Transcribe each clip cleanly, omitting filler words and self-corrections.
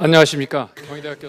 안녕하십니까.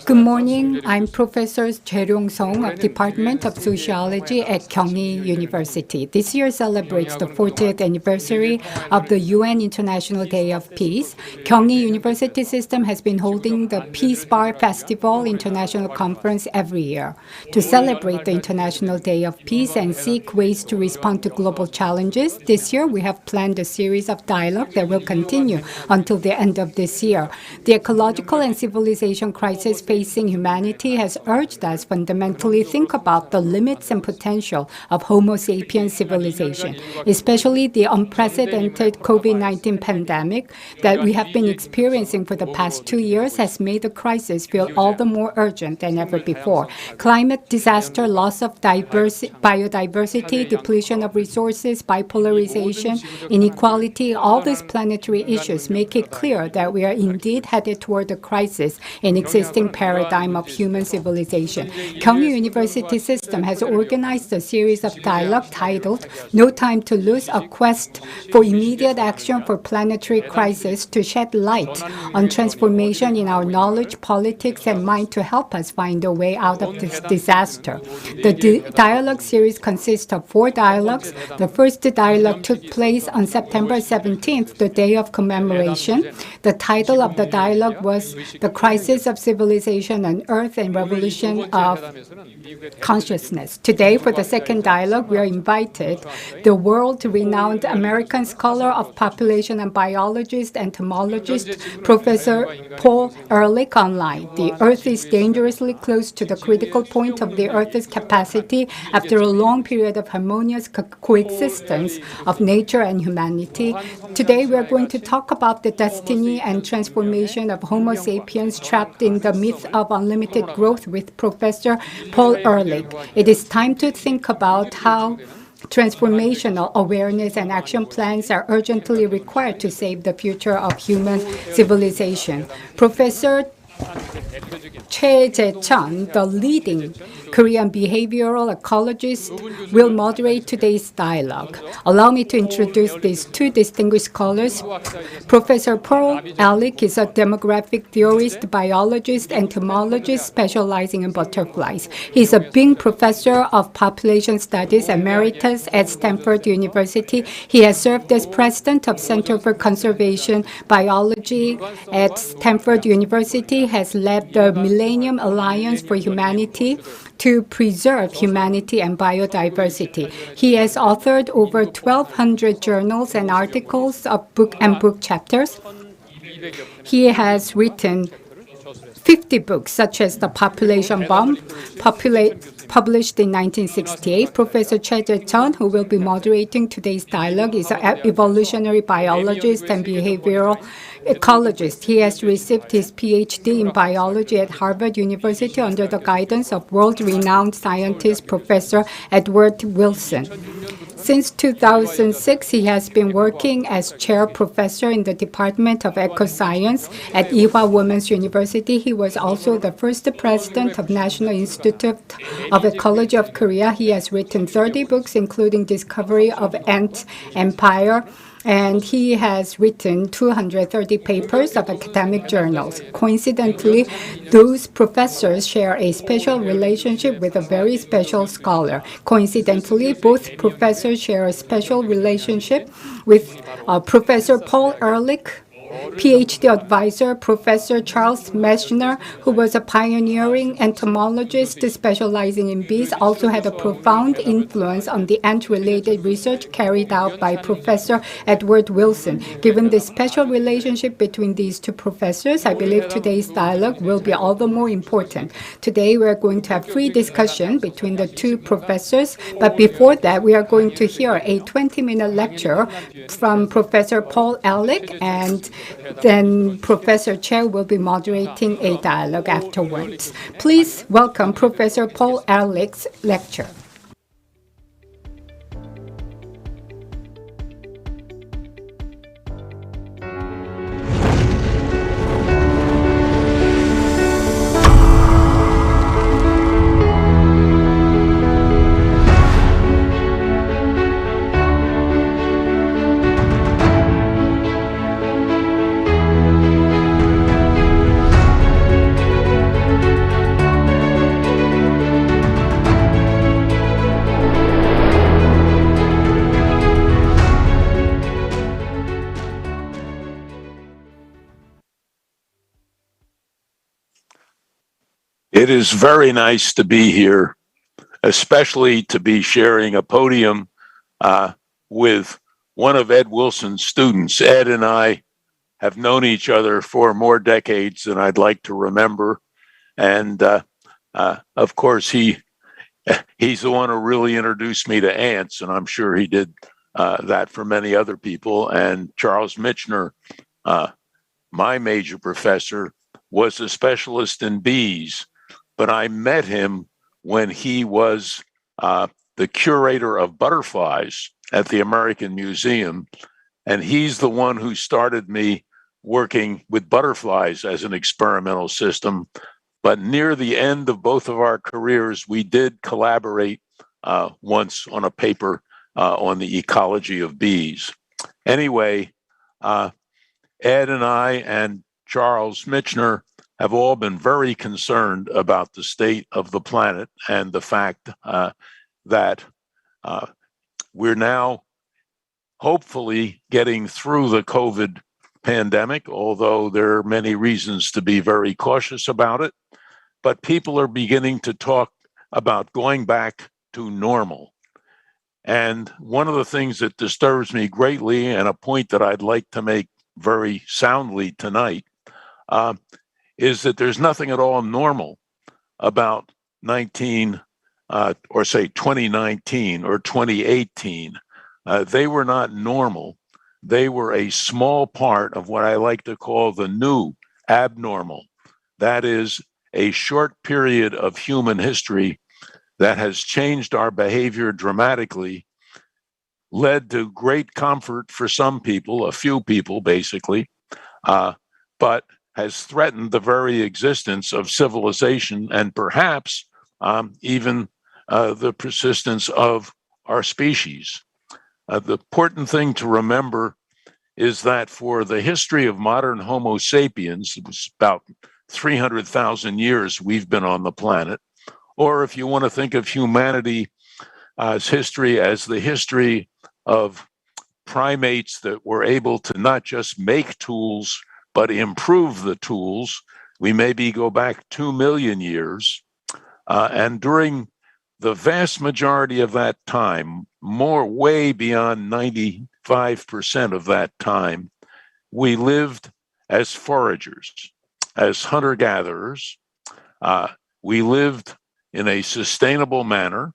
Good morning. I'm Professor Jae Chun Choe of Department of Sociology at Kyung University. This year celebrates the 40th anniversary of the UN International Day of Peace. Kyung University system has been holding the Peace Bar Festival International Conference every year. To celebrate the International Day of Peace and seek ways to respond to global challenges, this year we have planned a series of dialogue that will continue until the end of this year. The ecological and civilization crisis facing humanity has urged us fundamentally think about the limits and potential of Homo sapiens civilization, especially the unprecedented COVID-19 pandemic that we have been experiencing for the past 2 years has made the crisis feel all the more urgent than ever before. Climate disaster, loss of biodiversity, depletion of resources, bipolarization, inequality, all these planetary issues make it clear that we are indeed headed toward a crisis in existing paradigm of human civilization. Kyung University system has organized a series of dialogue titled No Time to Lose, a quest for immediate action for planetary crisis to shed light on transformation in our knowledge, politics, and mind to help us find a way out of this disaster. The dialogue series consists of 4 dialogues. The first dialogue took place on September 17th, the day of Commemoration. The title of the dialogue was The Crisis of Civilization on Earth and Revolution of Consciousness. Today, for the second dialogue, we are invited the world-renowned American scholar of population and biologist, entomologist, Professor Paul Ehrlich online. The Earth is dangerously close to the critical point of the Earth's capacity after a long period of harmonious coexistence of nature and humanity. Today, we are going to talk about the destiny and transformation of Homo sapiens trapped in the myth of unlimited growth with Professor Paul Ehrlich. It is time to think about how transformational awareness and action plans are urgently required to save the future of human civilization. Professor Jae Chun, the leading Korean behavioral ecologist, will moderate today's dialogue. Allow me to introduce these 2 distinguished scholars. Professor Paul Ehrlich is a demographic theorist, biologist, entomologist specializing in butterflies. He is a Bing Professor of Population Studies, Emeritus at Stanford University. He has served as president of Center for Conservation Biology at Stanford University, has led the Millennium Alliance for Humanity to preserve humanity and biodiversity. He has authored over 1,200 journals and articles of book chapters. He has written 50 books, such as The Population Bomb, published in 1968. Professor Jae Chun, who will be moderating today's dialogue, is an evolutionary biologist and behavioral ecologist. He has received his PhD in biology at Harvard University under the guidance of world-renowned scientist Professor Edward Wilson. Since 2006, he has been working as chair professor in the Department of EcoScience at Ewha Women's University. He was also the first president of National Institute of Ecology of Korea. He has written 30 books, including Discovery of Ant Empire, and he has written 230 papers of academic journals. Coincidentally, those professors share a special relationship with a very special scholar. Coincidentally, both professors share a special relationship with Professor Paul Ehrlich, PhD advisor Professor Charles Mechner, who was a pioneering entomologist specializing in bees, also had a profound influence on the ant-related research carried out by Professor Edward Wilson. Given the special relationship between these 2 professors, I believe today's dialogue will be all the more important. Today, we are going to have free discussion between the 2 professors, but before that, we are going to hear a 20-minute lecture from Professor Paul Ehrlich, and then Professor Choe will be moderating a dialogue afterwards. Please welcome Professor Paul Ehrlich's lecture. It is very nice to be here, especially to be sharing a podium with one of Ed Wilson's students. Ed and I have known each other for more decades than I'd like to remember. And of course, he's the one who really introduced me to ants, and I'm sure he did that for many other people. And Charles Michener, my major professor, was a specialist in bees, but I met him when he was the curator of butterflies at the American Museum. And he's the one who started me working with butterflies as an experimental system. But near the end of both of our careers, we did collaborate once on a paper on the ecology of bees. Anyway, Ed and I and Charles Michener have all been very concerned about the state of the planet and the fact that we're now hopefully getting through the COVID pandemic, although there are many reasons to be very cautious about it. But people are beginning to talk about going back to normal. And one of the things that disturbs me greatly, and a point that I'd like to make very soundly tonight, is that there's nothing at all normal about 2019 or 2018. They were not normal. They were a small part of what I like to call the new abnormal. That is a short period of human history that has changed our behavior dramatically, led to great comfort for some people, a few people basically, but has threatened the very existence of civilization and perhaps even the persistence of our species. The important thing to remember is that for the history of modern Homo sapiens, it was about 300,000 years we've been on the planet, or if you want to think of humanity's history as the history of primates that were able to not just make tools, but improve the tools, we maybe go back 2 million years. And during the vast majority of that time, way beyond 95% of that time, we lived as foragers, as hunter-gatherers. We lived in a sustainable manner.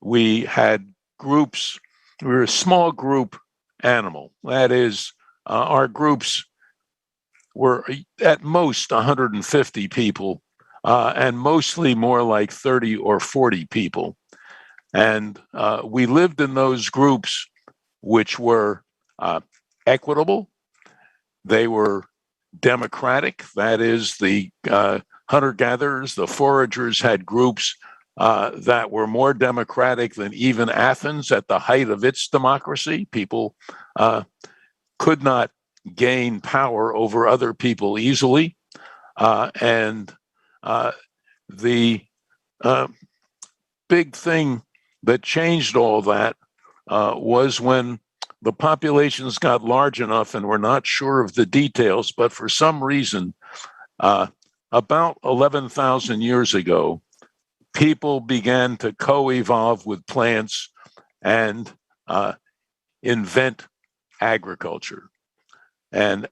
We had groups. We were a small group animal. That is, our groups were at most 150 people, and mostly more like 30 or 40 people. And we lived in those groups which were equitable. They were democratic. That is, the hunter-gatherers, the foragers had groups that were more democratic than even Athens at the height of its democracy. People could not gain power over other people easily. And the big thing that changed all that was when the populations got large enough, and we're not sure of the details, but for some reason, about 11,000 years ago, people began to co-evolve with plants and invent agriculture. And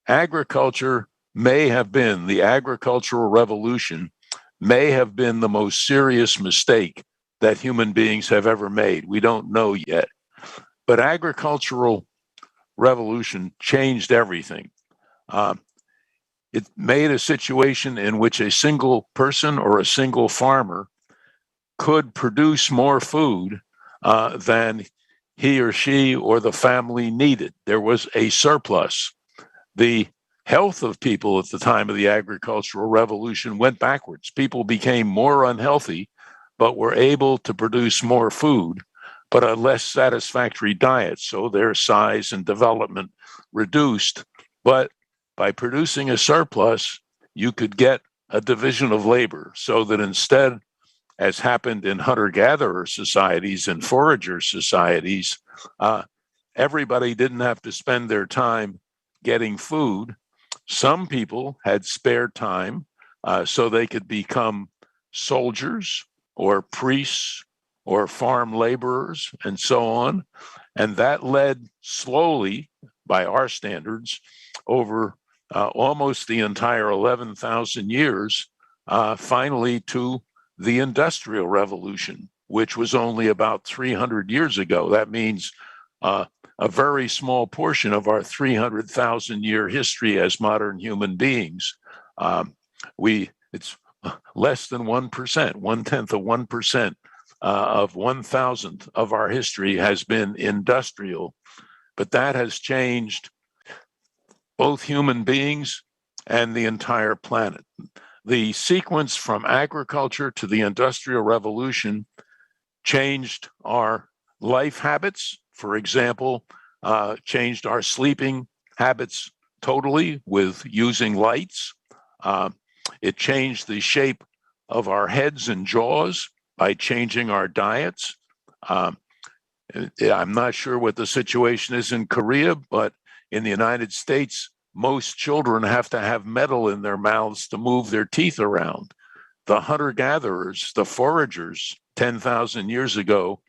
agriculture may have been, the agricultural revolution may have been the most serious mistake that human beings have ever made. We don't know yet. But agricultural revolution changed everything. It made a situation in which a single person or a single farmer could produce more food than he or she or the family needed. There was a surplus. The health of people at the time of the agricultural revolution went backwards. People became more unhealthy, but were able to produce more food, but a less satisfactory diet. So their size and development reduced. But by producing a surplus, you could get a division of labor, so that instead, as happened in hunter-gatherer societies and forager societies, everybody didn't have to spend their time getting food. Some people had spare time. so they could become soldiers or priests or farm laborers and so on. And that led slowly, by our standards, over almost the entire 11,000 years, finally to the Industrial Revolution, which was only about 300 years ago. That means a very small portion of our 300,000-year history as modern human beings. It's less than 1%, 1/10 of 1% of 1,000th of our history has been industrial. But that has changed both human beings and the entire planet. The sequence from agriculture to the Industrial Revolution changed our life habits. For example, changed our sleeping habits totally with using lights. It changed the shape of our heads and jaws by changing our diets. I'm not sure what the situation is in Korea, but in the United States, most children have to have metal in their mouths to move their teeth around. The hunter-gatherers, the foragers, 10,000 years ago,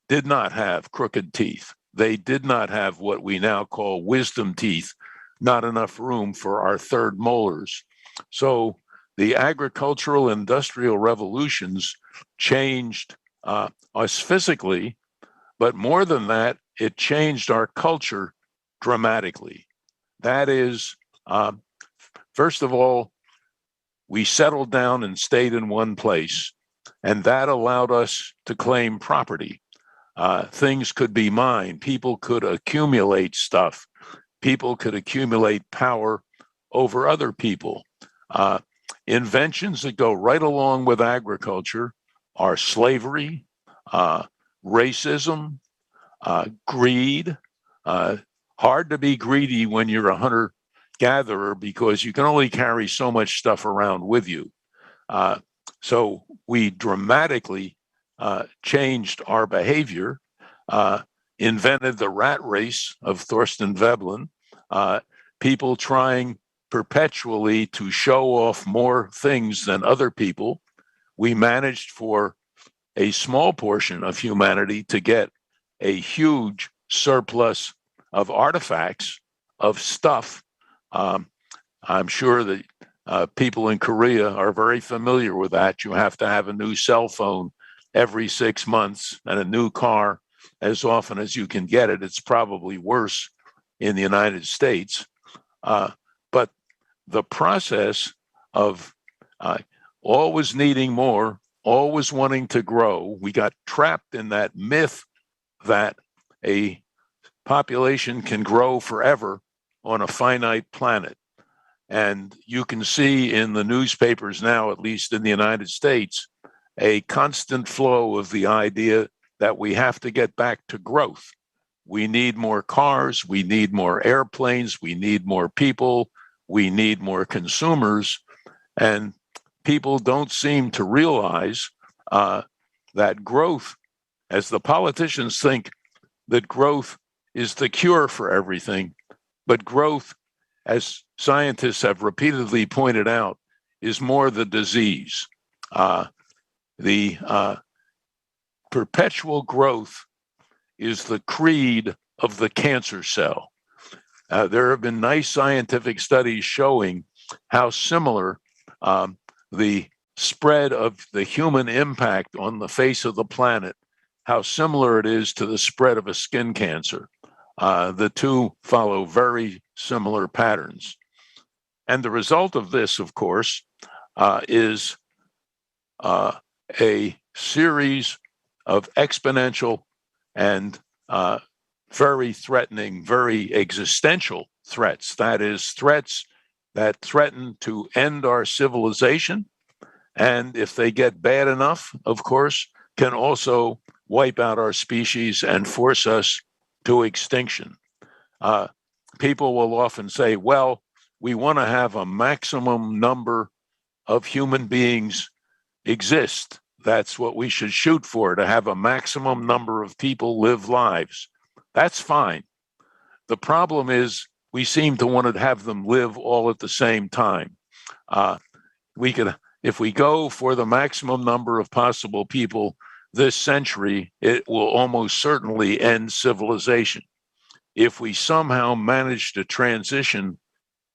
did not have crooked teeth. They did not have what we now call wisdom teeth, not enough room for our third molars. So the agricultural industrial revolutions changed us physically, but more than that, it changed our culture dramatically. That is, first of all, we settled down and stayed in one place, and that allowed us to claim property. Things could be mine. People could accumulate stuff. People could accumulate power over other people. Inventions that go right along with agriculture are slavery, racism, greed. Hard to be greedy when you're a hunter-gatherer because you can only carry so much stuff around with you. So we dramatically changed our behavior, invented the rat race of Thorstein Veblen, people trying perpetually to show off more things than other people. We managed for a small portion of humanity to get a huge surplus of artifacts, of stuff. I'm sure that people in Korea are very familiar with that. You have to have a new cell phone every 6 months and a new car as often as you can get it. It's probably worse in the United States. But the process of always needing more, always wanting to grow, we got trapped in that myth that a population can grow forever on a finite planet. And you can see in the newspapers now, at least in the United States, a constant flow of the idea that we have to get back to growth. We need more cars, we need more airplanes, we need more people, we need more consumers. And people don't seem to realize that growth, as the politicians think that growth is the cure for everything, but growth, as scientists have repeatedly pointed out, is more the disease. The perpetual growth is the creed of the cancer cell. There have been nice scientific studies showing how similar the spread of the human impact on the face of the planet, how similar it is to the spread of a skin cancer. The two follow very similar patterns. And the result of this, of course, is a series of exponential and very threatening, very existential threats. That is, threats that threaten to end our civilization. And if they get bad enough, of course, can also wipe out our species and force us to extinction. People will often say, well, we want to have a maximum number of human beings exist. That's what we should shoot for, to have a maximum number of people live lives. That's fine. The problem is we seem to want to have them live all at the same time. if we go for the maximum number of possible people this century, it will almost certainly end civilization. If we somehow manage to transition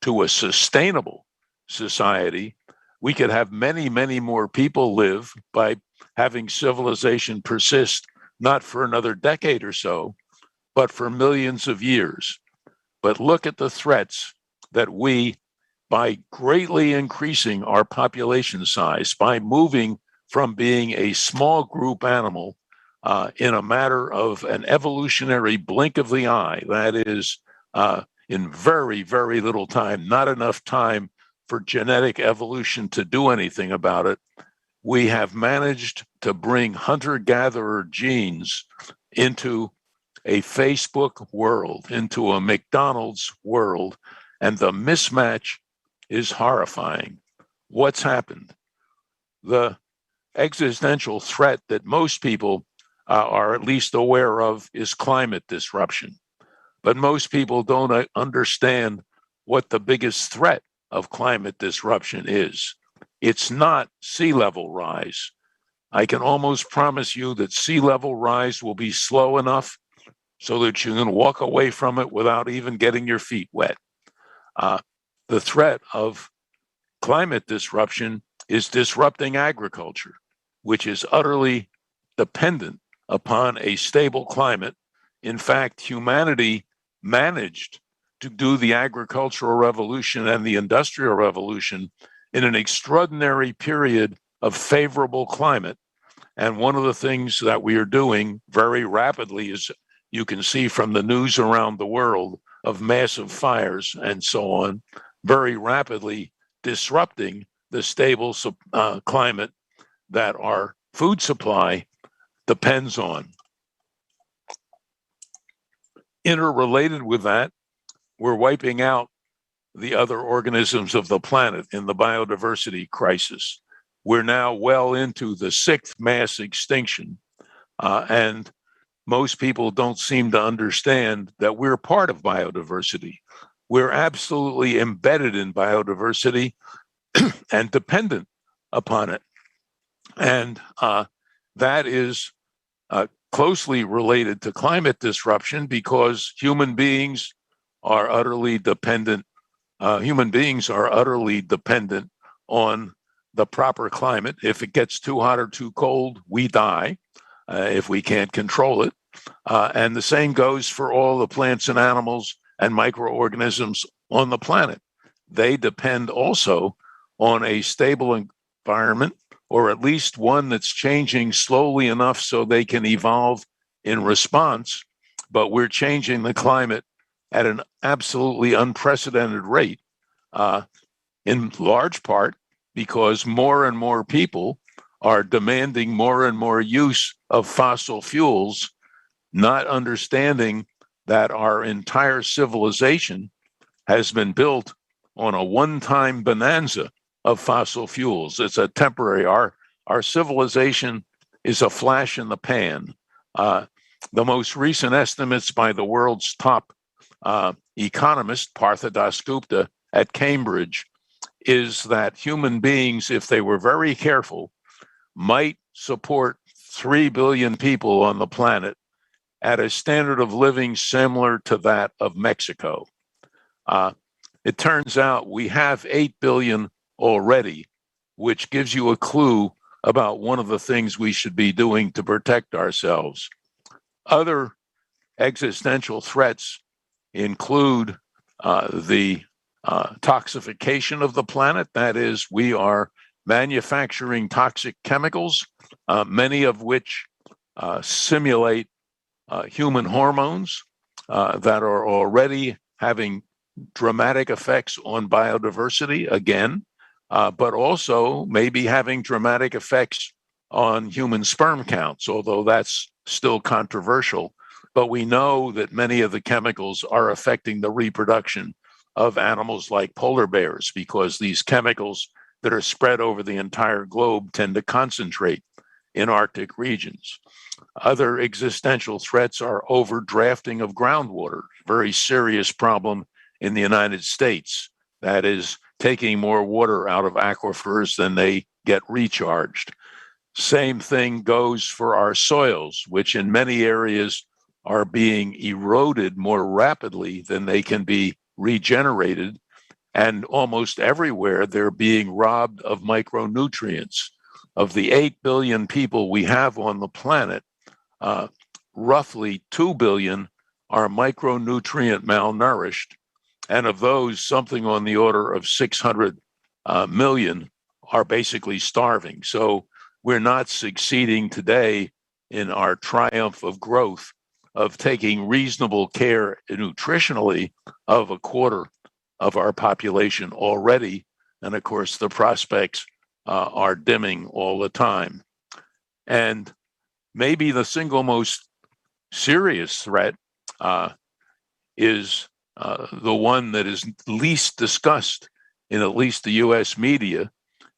to a sustainable society, we could have many, many more people live by having civilization persist, not for another decade or so, but for millions of years. But look at the threats that we, by greatly increasing our population size, by moving from being a small group animal in a matter of an evolutionary blink of the eye, that is, in very, very little time, not enough time for genetic evolution to do anything about it, we have managed to bring hunter-gatherer genes into a Facebook world, into a McDonald's world, and the mismatch is horrifying. What's happened? The existential threat that most people are at least aware of is climate disruption. But most people don't understand what the biggest threat of climate disruption is. It's not sea level rise. I can almost promise you that sea level rise will be slow enough so that you can walk away from it without even getting your feet wet. The threat of climate disruption is disrupting agriculture, which is utterly dependent upon a stable climate. In fact, humanity managed to do the agricultural revolution and the industrial revolution in an extraordinary period of favorable climate. And one of the things that we are doing very rapidly is, you can see from the news around the world of massive fires and so on, very rapidly disrupting the stable climate that our food supply depends on. Interrelated with that, we're wiping out the other organisms of the planet in the biodiversity crisis. We're now well into the sixth mass extinction, and most people don't seem to understand that we're part of biodiversity. We're absolutely embedded in biodiversity and dependent upon it. And that is closely related to climate disruption because human beings are utterly dependent. Human beings are utterly dependent on the proper climate. If it gets too hot or too cold, we die if we can't control it. And the same goes for all the plants and animals and microorganisms on the planet. They depend also on a stable environment, or at least one that's changing slowly enough so they can evolve in response. But we're changing the climate at an absolutely unprecedented rate, in large part because more and more people are demanding more and more use of fossil fuels, not understanding that our entire civilization has been built on a one-time bonanza of fossil fuels. It's a temporary, our civilization is a flash in the pan. The most recent estimates by the world's top economist, Partha Dasgupta at Cambridge, is that human beings, if they were very careful, might support 3 billion people on the planet at a standard of living similar to that of Mexico. It turns out we have 8 billion already, which gives you a clue about one of the things we should be doing to protect ourselves. Other existential threats include the toxification of the planet. That is, we are manufacturing toxic chemicals, many of which simulate human hormones that are already having dramatic effects on biodiversity, again, but also maybe having dramatic effects on human sperm counts, although that's still controversial. But we know that many of the chemicals are affecting the reproduction of animals like polar bears, because these chemicals that are spread over the entire globe tend to concentrate in Arctic regions. Other existential threats are overdrafting of groundwater, very serious problem in the United States. That is, taking more water out of aquifers than they get recharged. Same thing goes for our soils, which in many areas are being eroded more rapidly than they can be regenerated. And almost everywhere, they're being robbed of micronutrients. Of the 8 billion people we have on the planet, roughly 2 billion are micronutrient malnourished. And of those, something on the order of 600 million are basically starving. So we're not succeeding today in our triumph of growth of taking reasonable care nutritionally of a quarter of our population already. And of course, the prospects are dimming all the time. And maybe the single most serious threat is the one that is least discussed in at least the US media,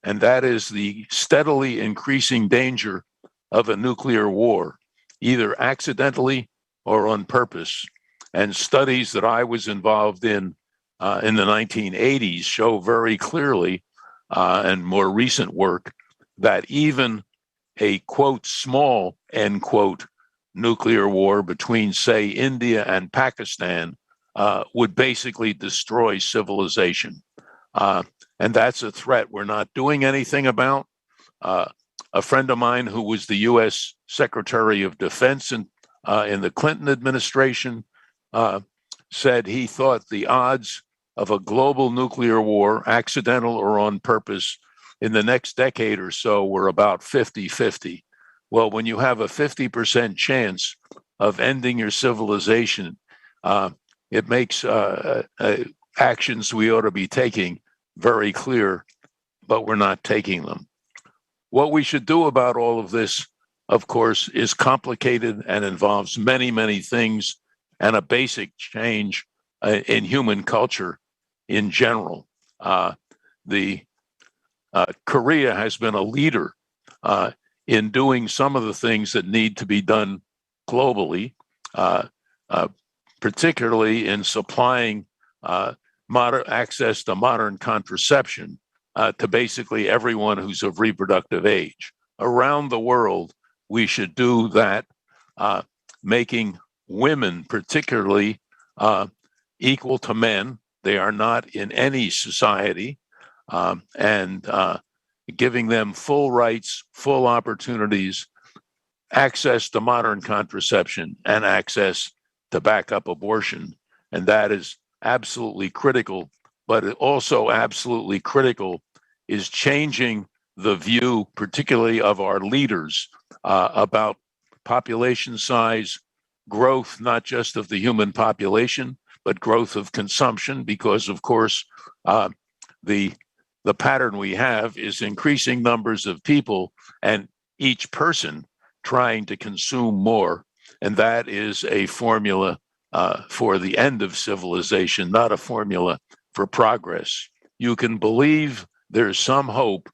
and that is the steadily increasing danger of a nuclear war, either accidentally or on purpose. And studies that I was involved in the 1980s show very clearly, and more recent work, that even a quote small end quote nuclear war between, say, India and Pakistan would basically destroy civilization. And that's a threat we're not doing anything about. A friend of mine who was the US Secretary of Defense in the Clinton administration said he thought the odds of a global nuclear war, accidental or on purpose, in the next decade or so were about 50-50. Well, when you have a 50% chance of ending your civilization, it makes actions we ought to be taking very clear, but we're not taking them. What we should do about all of this, of course, is complicated and involves many, many things and a basic change in human culture in general. Korea has been a leader in doing some of the things that need to be done globally, particularly in supplying access to modern contraception to basically everyone who's of reproductive age. Around the world, we should do that, making women particularly equal to men. They are not in any society, and giving them full rights, full opportunities, access to modern contraception, and access to backup abortion. And that is absolutely critical, but it also absolutely critical is changing the view, particularly of our leaders, about population size, growth, not just of the human population, but growth of consumption, because of course, the pattern we have is increasing numbers of people and each person trying to consume more. And that is a formula for the end of civilization, not a formula for progress. You can believe there's some hope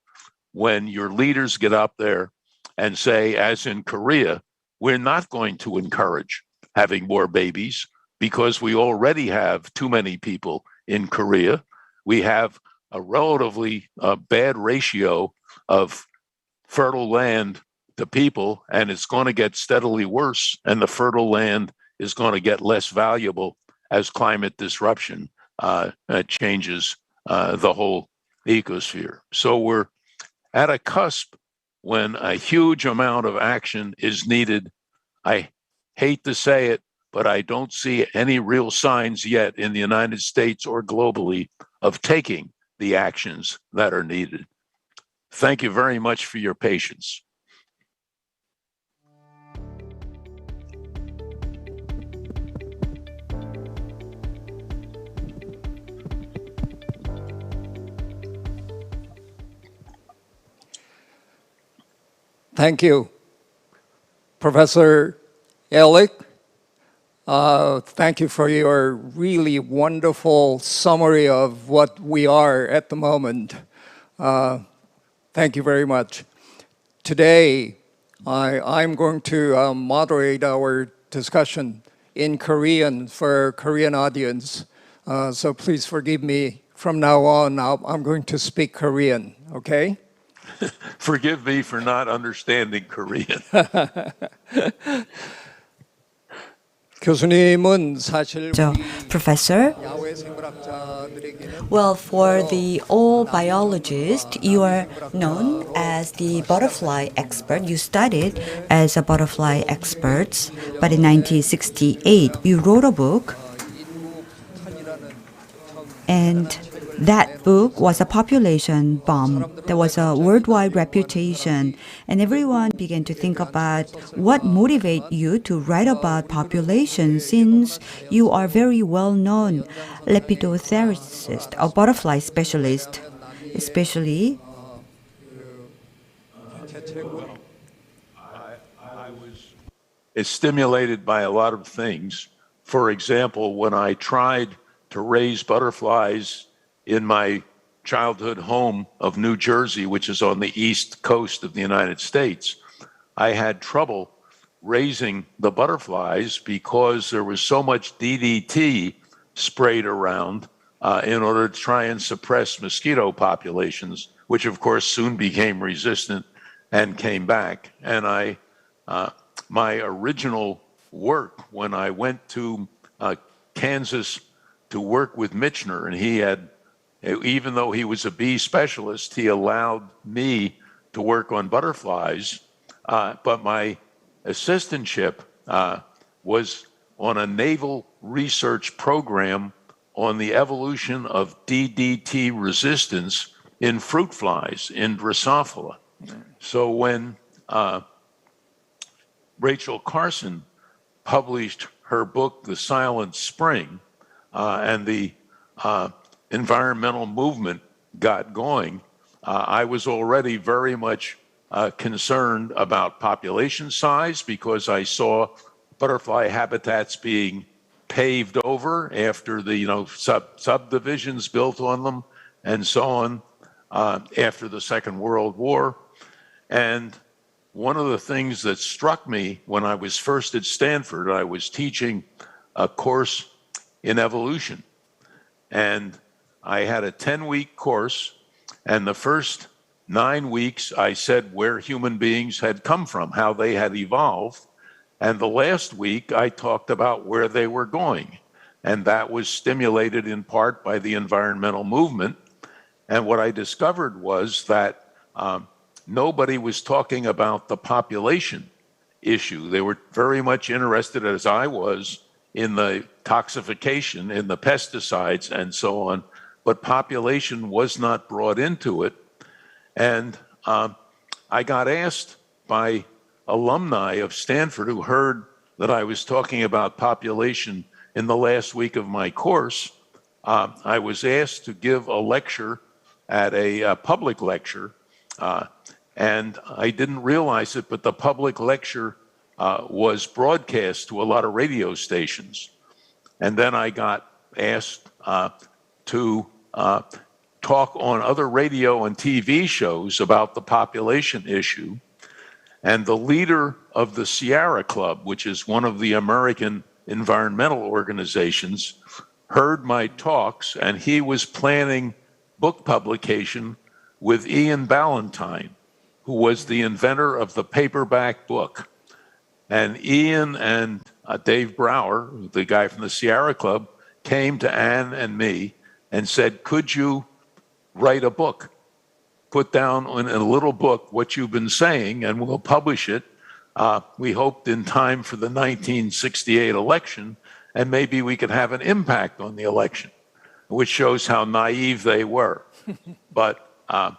when your leaders get up there and say, as in Korea, we're not going to encourage having more babies because we already have too many people in Korea. We have a relatively bad ratio of fertile land to people, and it's going to get steadily worse, and the fertile land is going to get less valuable as climate disruption changes the whole ecosphere. So we're at a cusp when a huge amount of action is needed. I hate to say it, but I don't see any real signs yet in the United States or globally of taking the actions that are needed. Thank you very much for your patience. Thank you, Professor Ehrlich. Thank you for your really wonderful summary of what we are at the moment. Thank you very much. Today, I'm going to moderate our discussion in Korean for a Korean audience. So please forgive me from now on, I'm going to speak Korean, okay? Forgive me for not understanding Korean. 교수님은 사실 So, Professor, 야외 생물학자들에게는 well, for the all biologists, you are known as the butterfly expert. You studied as a butterfly expert, but in 1968, you wrote a book, and that book was a population bomb. There was a worldwide reputation, and everyone began to think about what motivates you to write about population, since you are very well known lepidotherapist, a butterfly specialist, especially. I was stimulated by a lot of things. For example, when I tried to raise butterflies in my childhood home of New Jersey, which is on the east coast of the United States, I had trouble raising the butterflies because there was so much DDT sprayed around in order to try and suppress mosquito populations, which of course soon became resistant and came back. And my original work, when I went to Kansas to work with Michener, and he had, even though he was a bee specialist, he allowed me to work on butterflies, but my assistantship was on a naval research program on the evolution of DDT resistance in fruit flies, in Drosophila. So when Rachel Carson published her book, The Silent Spring, and the environmental movement got going, I was already very much concerned about population size, because I saw butterfly habitats being paved over after the subdivisions built on them and so on after the Second World War. And one of the things that struck me when I was first at Stanford, I was teaching a course in evolution. And I had a 10-week course, and the first 9 weeks I said where human beings had come from, how they had evolved. And the last week I talked about where they were going. And that was stimulated in part by the environmental movement. And what I discovered was that nobody was talking about the population issue. They were very much interested, as I was, in the toxification, in the pesticides and so on, but population was not brought into it. And I got asked by alumni of Stanford who heard that I was talking about population in the last week of my course. I was asked to give a lecture at a public lecture, and I didn't realize it, but the public lecture was broadcast to a lot of radio stations. And then I got asked to talk on other radio and TV shows about the population issue. And the leader of the Sierra Club, which is one of the American environmental organizations, heard my talks, and he was planning book publication with Ian Ballantine, who was the inventor of the paperback book. And Ian and Dave Brower, the guy from the Sierra Club, came to Anne and me and said, could you write a book? Put down in a little book what you've been saying, and we'll publish it. We hoped in time for the 1968 election, and maybe we could have an impact on the election, which shows how naive they were. But Anne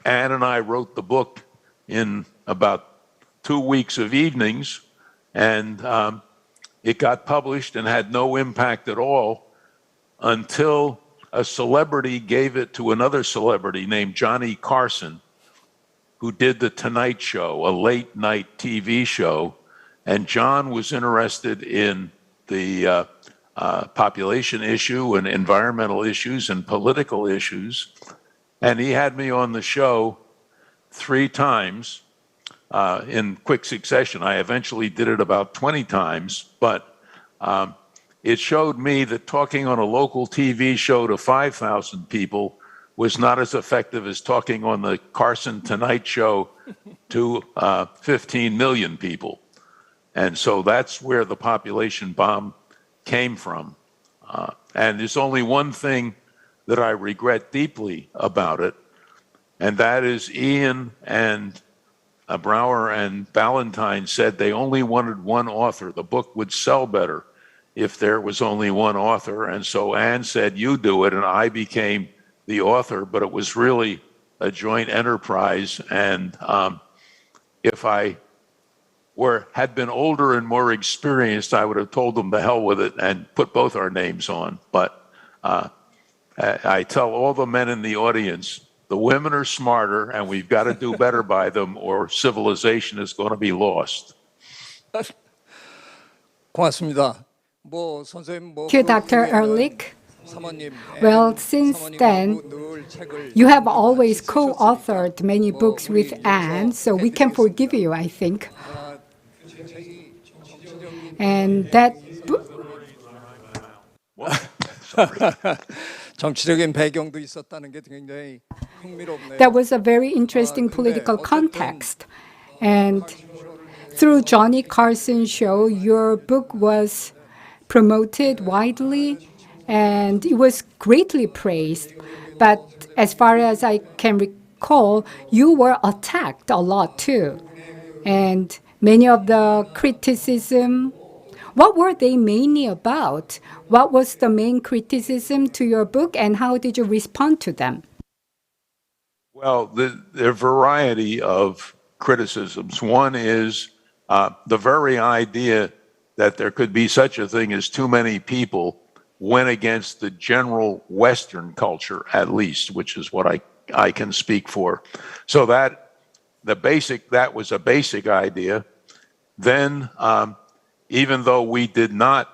and I wrote the book in about 2 weeks of evenings, and it got published and had no impact at all until a celebrity gave it to another celebrity named Johnny Carson, who did The Tonight Show, a late night TV show. And John was interested in the population issue and environmental issues and political issues. And he had me on the show 3 times in quick succession. I eventually did it about 20 times, but it showed me that talking on a local TV show to 5,000 people was not as effective as talking on the Carson Tonight Show to 15 million people. And so that's where the population bomb came from. And there's only one thing that I regret deeply about it, and that is Ian and Brower and Ballantyne said they only wanted one author. The book would sell better if there was only one author. And so Anne said, you do it, and I became the author, but it was really a joint enterprise. And if I had been older and more experienced, I would have told them to hell with it and put both our names on. But I tell all the men in the audience, the women are smarter, and we've got to do better by them, or civilization is going to be lost. 고맙습니다. 뭐 선생님 뭐 To Dr. Ehrlich. Well, since then, you have always co-authored many books with Anne, so we can forgive you, I think. And that 정치적인 배경도 있었다는 게 굉장히 흥미롭네요. that was a very interesting political context. And through Johnny Carson's show, your book was promoted widely, and it was greatly praised. But as far as I can recall, you were attacked a lot too. And many of the criticism, what were they mainly about? What was the main criticism to your book, and how did you respond to them? Well, there are a variety of criticisms. One is the very idea that there could be such a thing as too many people went against the general Western culture, at least, which is what I can speak for. So that was a basic idea. Then, even though we did not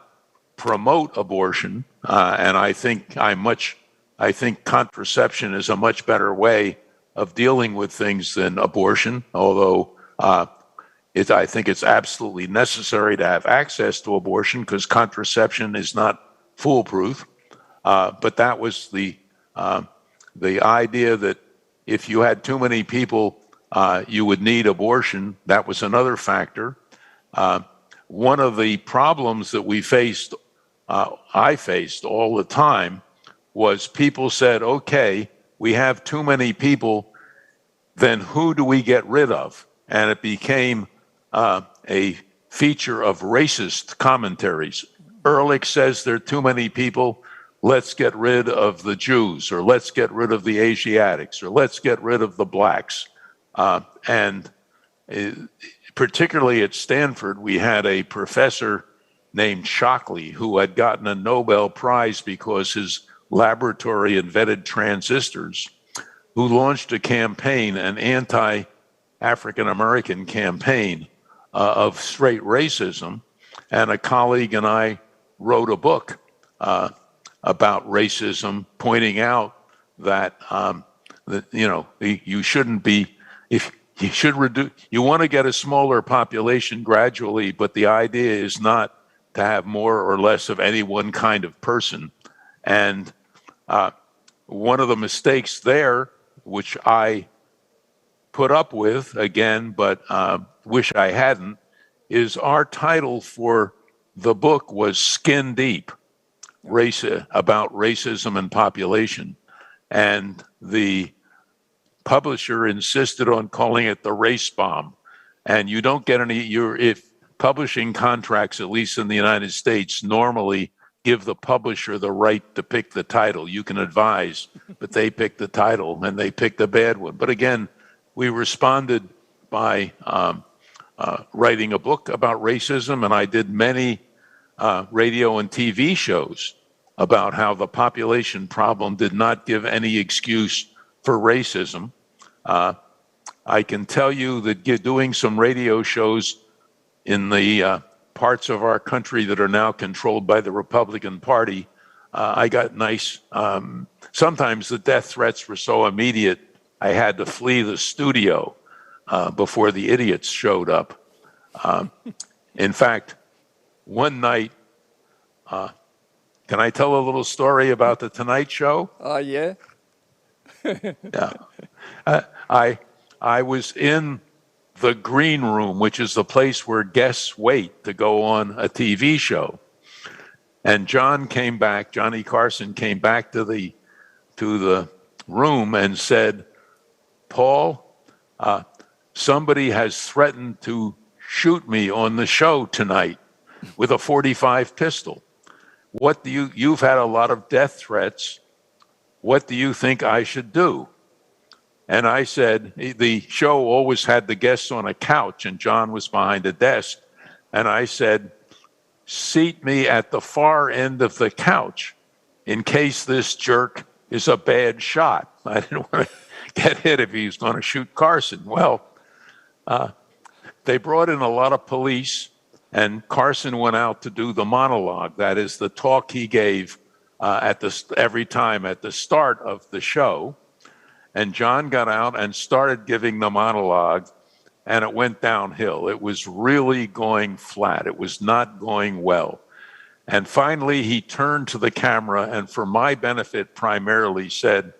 promote abortion, and I think contraception is a much better way of dealing with things than abortion, although I think it's absolutely necessary to have access to abortion because contraception is not foolproof. But that was the idea that if you had too many people, you would need abortion. That was another factor. One of the problems that I faced all the time was people said, okay, we have too many people, then who do we get rid of? And it became a feature of racist commentaries. Ehrlich says there are too many people, let's get rid of the Jews, or let's get rid of the Asiatics, or let's get rid of the blacks. Particularly at Stanford, we had a professor named Shockley who had gotten a Nobel Prize because his laboratory invented transistors, who launched a campaign, an anti-African American campaign of straight racism. And a colleague and I wrote a book about racism, pointing out that, you shouldn't be, you want to get a smaller population gradually, but the idea is not to have more or less of any one kind of person. And one of the mistakes there, which I put up with again, but wish I hadn't, is our title for the book was Skin Deep, about racism and population. And the publisher insisted on calling it the race bomb. And you don't get if publishing contracts, at least in the United States, normally give the publisher the right to pick the title. You can advise, but they pick the title, and they picked a bad one. But again, we responded by writing a book about racism, and I did many radio and TV shows about how the population problem did not give any excuse for racism. I can tell you that doing some radio shows in the parts of our country that are now controlled by the Republican Party, I got nice, sometimes the death threats were so immediate, I had to flee the studio before the idiots showed up. In fact, one night, Can I tell a little story about the Tonight Show? Yeah. Yeah. I was in the green room, which is the place where guests wait to go on a TV show. And Johnny Carson came back to the room and said, Paul, somebody has threatened to shoot me on the show tonight with a .45 pistol. You've had a lot of death threats. What do you think I should do? And I said, the show always had the guests on a couch and John was behind a desk. And I said, seat me at the far end of the couch in case this jerk is a bad shot. I didn't want to get hit if he was going to shoot Carson. Well, they brought in a lot of police and Carson went out to do the monologue. That is the talk he gave every time at the start of the show. And John got out and started giving the monologue, and it went downhill. It was really going flat. It was not going well. And finally, he turned to the camera and, for my benefit primarily, said,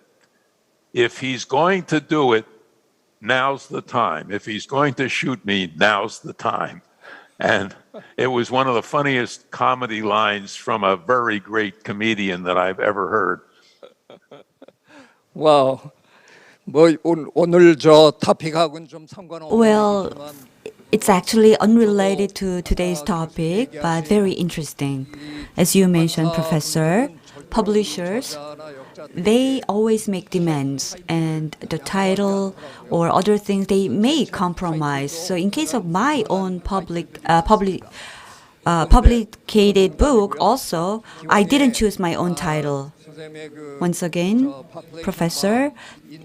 if he's going to do it, now's the time. If he's going to shoot me, now's the time. And it was one of the funniest comedy lines from a very great comedian that I've ever heard. Wow. 뭐 오늘 저 토픽하고는 좀 상관없는 Well, 얘기지만 it's actually unrelated to today's topic, but very interesting. As you mentioned, Professor, publishers, they always make demands, and the title or other things, they may compromise. So in case of my own publicated book also, I didn't choose my own title. Once again, Professor,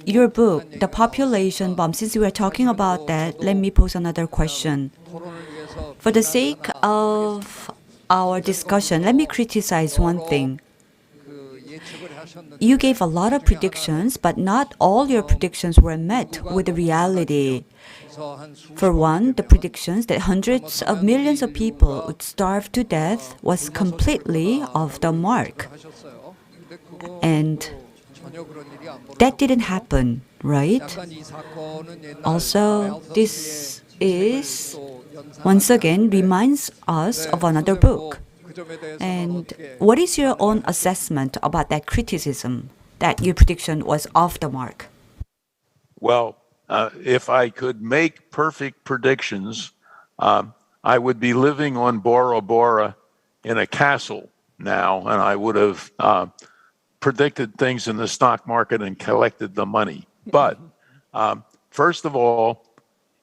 your book, The Population Bomb, since we are talking about that, let me pose another question. For the sake of our discussion, let me criticize one thing. You gave a lot of predictions, but not all your predictions were met with the reality. For one, the predictions that hundreds of millions of people would starve to death was completely off the mark. And that didn't happen, right? Also, this is, once again, reminds us of another book. And what is your own assessment about that criticism, that your prediction was off the mark? Well, if I could make perfect predictions, I would be living on Bora Bora in a castle now, and I would have predicted things in the stock market and collected the money. But first of all,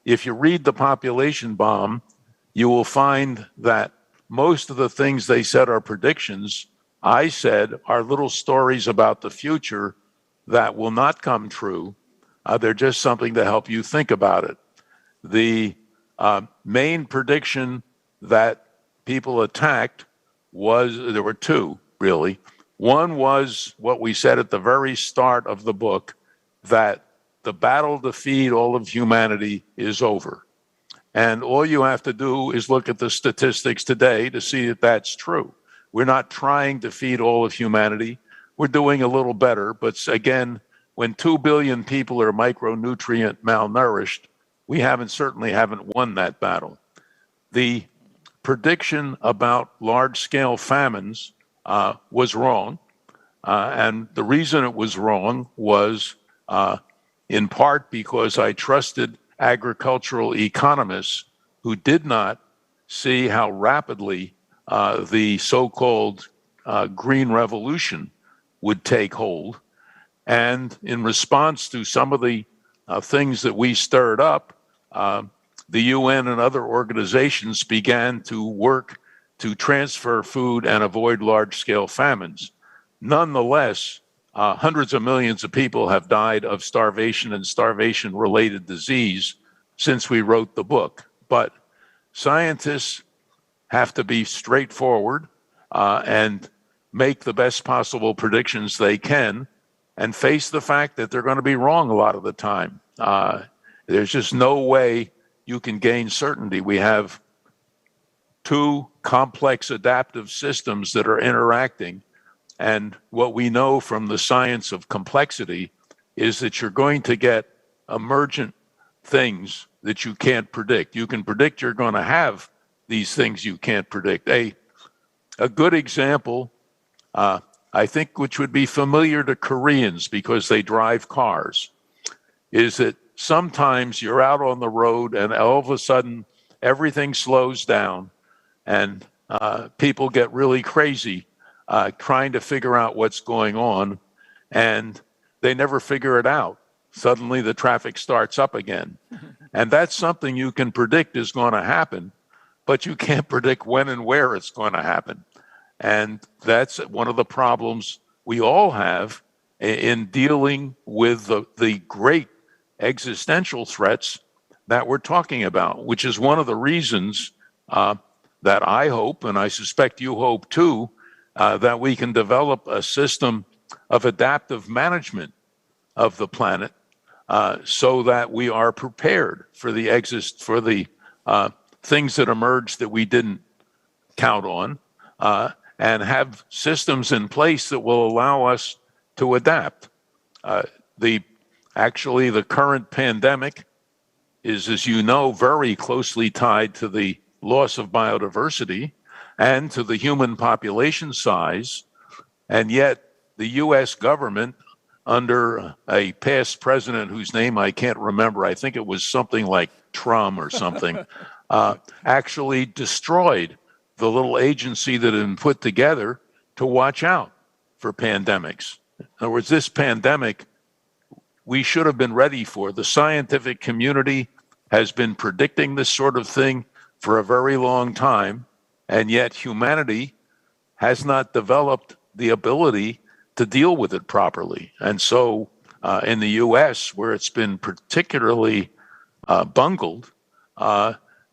if you read The Population Bomb, you will find that most of the things they said are predictions, I said, are little stories about the future that will not come true. They're just something to help you think about it. The main prediction that people attacked there were two, really. One was what we said at the very start of the book, that the battle to feed all of humanity is over. And all you have to do is look at the statistics today to see that that's true. We're not trying to feed all of humanity. We're doing a little better. But again, when 2 billion people are micronutrient malnourished, we certainly haven't won that battle. The prediction about large-scale famines was wrong. And the reason it was wrong was in part because I trusted agricultural economists who did not see how rapidly the so-called green revolution would take hold. And in response to some of the things that we stirred up, the UN and other organizations began to work to transfer food and avoid large-scale famines. Nonetheless, hundreds of millions of people have died of starvation and starvation-related disease since we wrote the book. But scientists have to be straightforward and make the best possible predictions they can and face the fact that they're going to be wrong a lot of the time. There's just no way you can gain certainty. We have two complex adaptive systems that are interacting. And what we know from the science of complexity is that you're going to get emergent things that you can't predict. You can predict you're going to have these things you can't predict. A good example, I think, which would be familiar to Koreans because they drive cars, is that sometimes you're out on the road and all of a sudden everything slows down and people get really crazy trying to figure out what's going on, and they never figure it out. Suddenly the traffic starts up again. And that's something you can predict is going to happen, but you can't predict when and where it's going to happen. And that's one of the problems we all have in dealing with the great existential threats that we're talking about, which is one of the reasons that I hope, and I suspect you hope too, that we can develop a system of adaptive management of the planet so that we are prepared for the things that emerge that we didn't count on, and have systems in place that will allow us to adapt. Actually, the current pandemic is, as you know, very closely tied to the loss of biodiversity and to the human population size. And yet the US government, under a past president whose name I can't remember, I think it was something like Trump or something, actually destroyed the little agency that had been put together to watch out for pandemics. In other words, this pandemic we should have been ready for. The scientific community has been predicting this sort of thing for a very long time, and yet humanity has not developed the ability to deal with it properly. And so in the US, where it's been particularly bungled,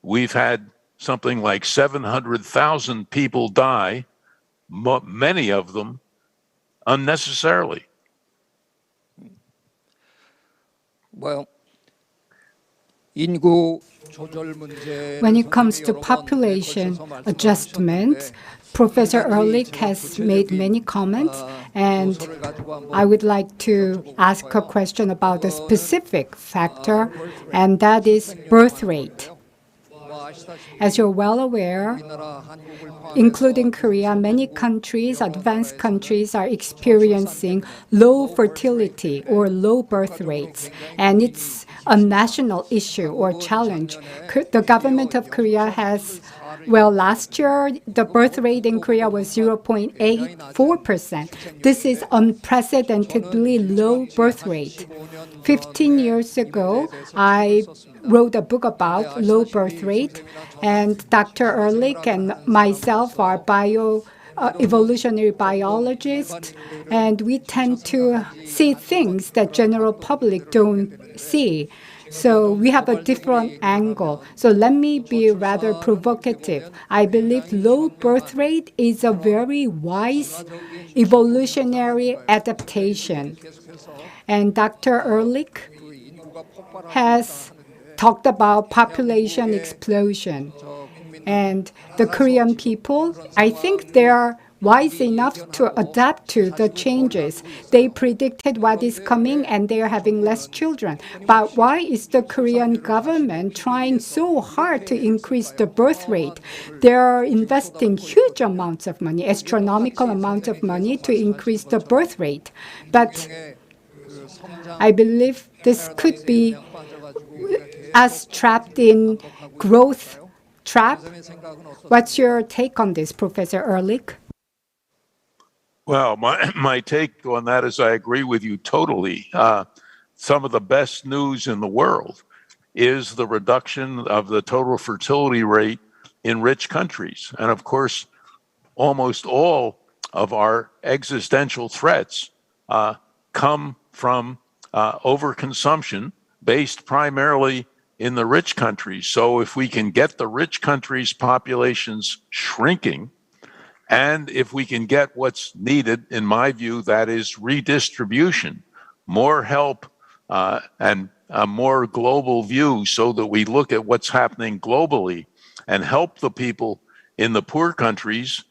we've had something like 700,000 people die, many of them unnecessarily. Well, when it comes to population adjustment, Professor Ehrlich has made many comments, and I would like to ask a question about a specific factor, and that is birth rate. As you're well aware, including Korea, many countries, advanced countries, are experiencing low fertility or low birth rates, and it's a national issue or challenge. The government of Korea has, last year, the birth rate in Korea was 0.84%. This is unprecedentedly low birth rate. 15 years ago, I wrote a book about low birth rate, and Dr. Ehrlich and myself are evolutionary biologists, and we tend to see things that general public don't see. So we have a different angle. So let me be rather provocative. I believe low birth rate is a very wise evolutionary adaptation. And Dr. Ehrlich has talked about population explosion. And the Korean people, I think they are wise enough to adapt to the changes. They predicted what is coming and they are having less children. But why is the Korean government trying so hard to increase the birth rate? They are investing huge amounts of money, astronomical amounts of money to increase the birth rate. But I believe this could be us trapped in growth trap. What's your take on this, Professor Ehrlich? Well, my take on that is I agree with you totally. Some of the best news in the world is the reduction of the total fertility rate in rich countries. And of course, almost all of our existential threats come from overconsumption based primarily in the rich countries. So if we can get the rich countries' populations shrinking, and if we can get what's needed, in my view, that is redistribution, more help and a more global view so that we look at what's happening globally and help the people in the poor countries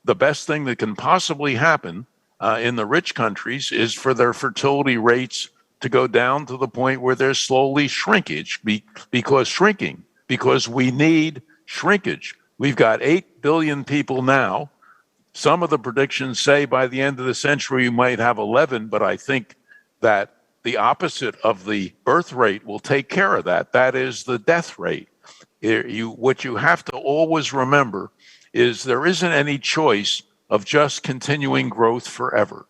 the best thing that can possibly happen in the rich countries is for their fertility rates to go down to the point where there's slowly shrinkage because we need shrinkage. We've got 8 billion people now. Some of the predictions say by the end of the century we might have 11, but I think that the opposite of the birth rate will take care of that. That is the death rate. What you have to always remember is there isn't any choice of just continuing growth forever.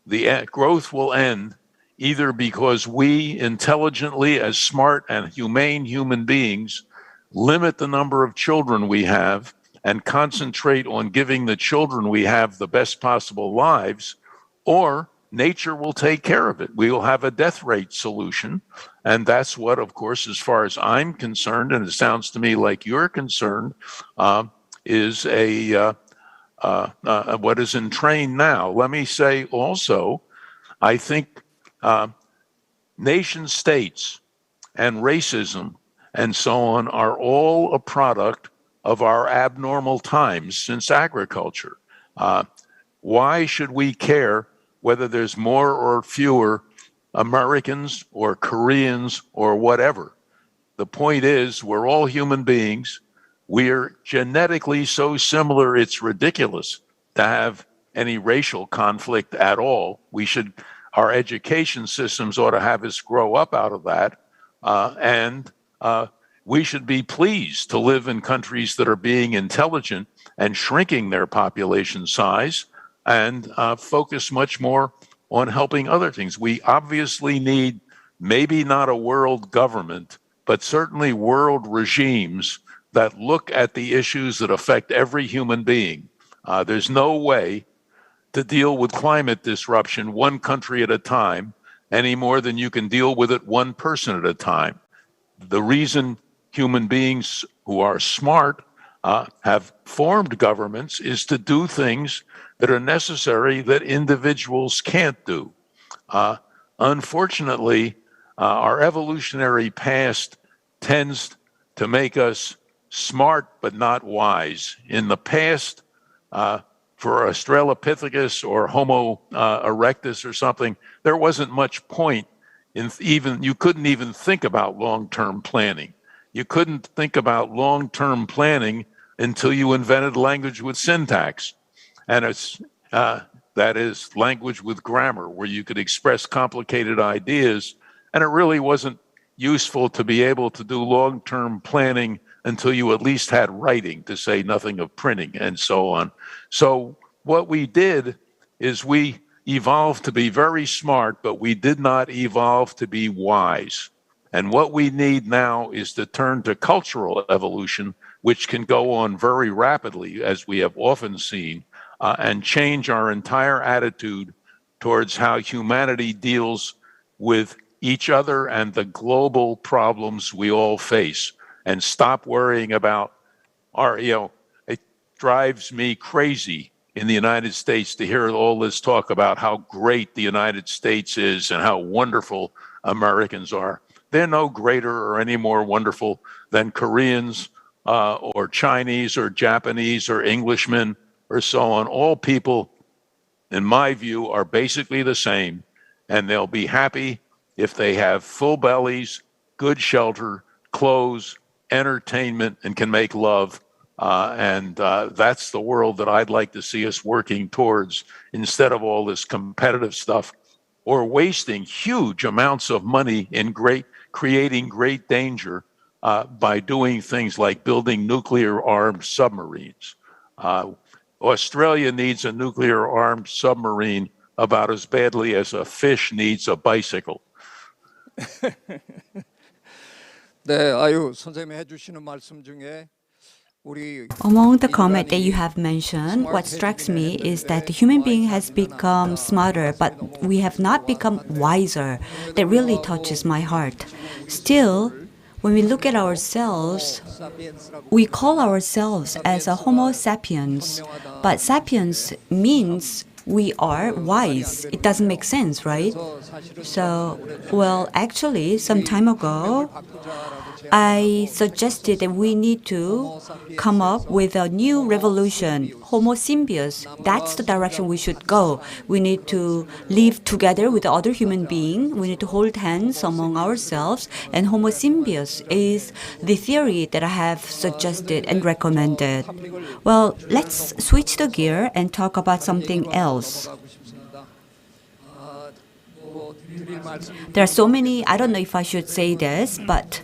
The growth will end either because we intelligently, as smart and humane human beings, limit the number of children we have and concentrate on giving the children we have the best possible lives, or nature will take care of it. We will have a death rate solution. And that's what, of course, as far as I'm concerned, and it sounds to me like you're concerned, is what is in train now. Let me say also, I think nation states and racism and so on are all a product of our abnormal times since agriculture. Why should we care whether there's more or fewer Americans or Koreans or whatever? The point is, we're all human beings. We're genetically so similar, it's ridiculous to have any racial conflict at all. Our education systems ought to have us grow up out of that. And we should be pleased to live in countries that are being intelligent and shrinking their population size and focus much more on helping other things. We obviously need maybe not a world government, but certainly world regimes that look at the issues that affect every human being. There's no way to deal with climate disruption one country at a time any more than you can deal with it one person at a time. The reason human beings who are smart have formed governments is to do things that are necessary that individuals can't do. Unfortunately, our evolutionary past tends to make us smart but not wise. In the past, for Australopithecus or Homo erectus or something, there wasn't much point in you couldn't even think about long-term planning. You couldn't think about long-term planning until you invented language with syntax. And that is language with grammar, where you could express complicated ideas. And it really wasn't useful to be able to do long-term planning until you at least had writing, to say nothing of printing and so on. So what we did is we evolved to be very smart, but we did not evolve to be wise. And what we need now is to turn to cultural evolution, which can go on very rapidly, as we have often seen, and change our entire attitude towards how humanity deals with each other and the global problems we all face, and stop worrying about it drives me crazy in the United States to hear all this talk about how great the United States is and how wonderful Americans are. They're no greater or any more wonderful than Koreans or Chinese or Japanese or Englishmen or so on. All people, in my view, are basically the same, and they'll be happy if they have full bellies, good shelter, clothes, entertainment, and can make love. And that's the world that I'd like to see us working towards, instead of all this competitive stuff or wasting huge amounts of money in creating great danger by doing things like building nuclear-armed submarines. Australia needs a nuclear-armed submarine about as badly as a fish needs a bicycle. 네, 선생님이 해주시는 말씀 중에 Among the comment that you have mentioned, what strikes me is that the human being has become smarter, but we have not become wiser. That really touches my heart. Still, when we look at ourselves, we call ourselves as a Homo sapiens, but sapiens means we are wise. It doesn't make sense, right? So, well, actually, some time ago, I suggested that we need to come up with a new revolution, Homo symbios. That's the direction we should go. We need to live together with other human beings. We need to hold hands among ourselves. And Homo symbios is the theory that I have suggested and recommended. Well, let's switch the gear and talk about something else. There are so many, I don't know if I should say this, but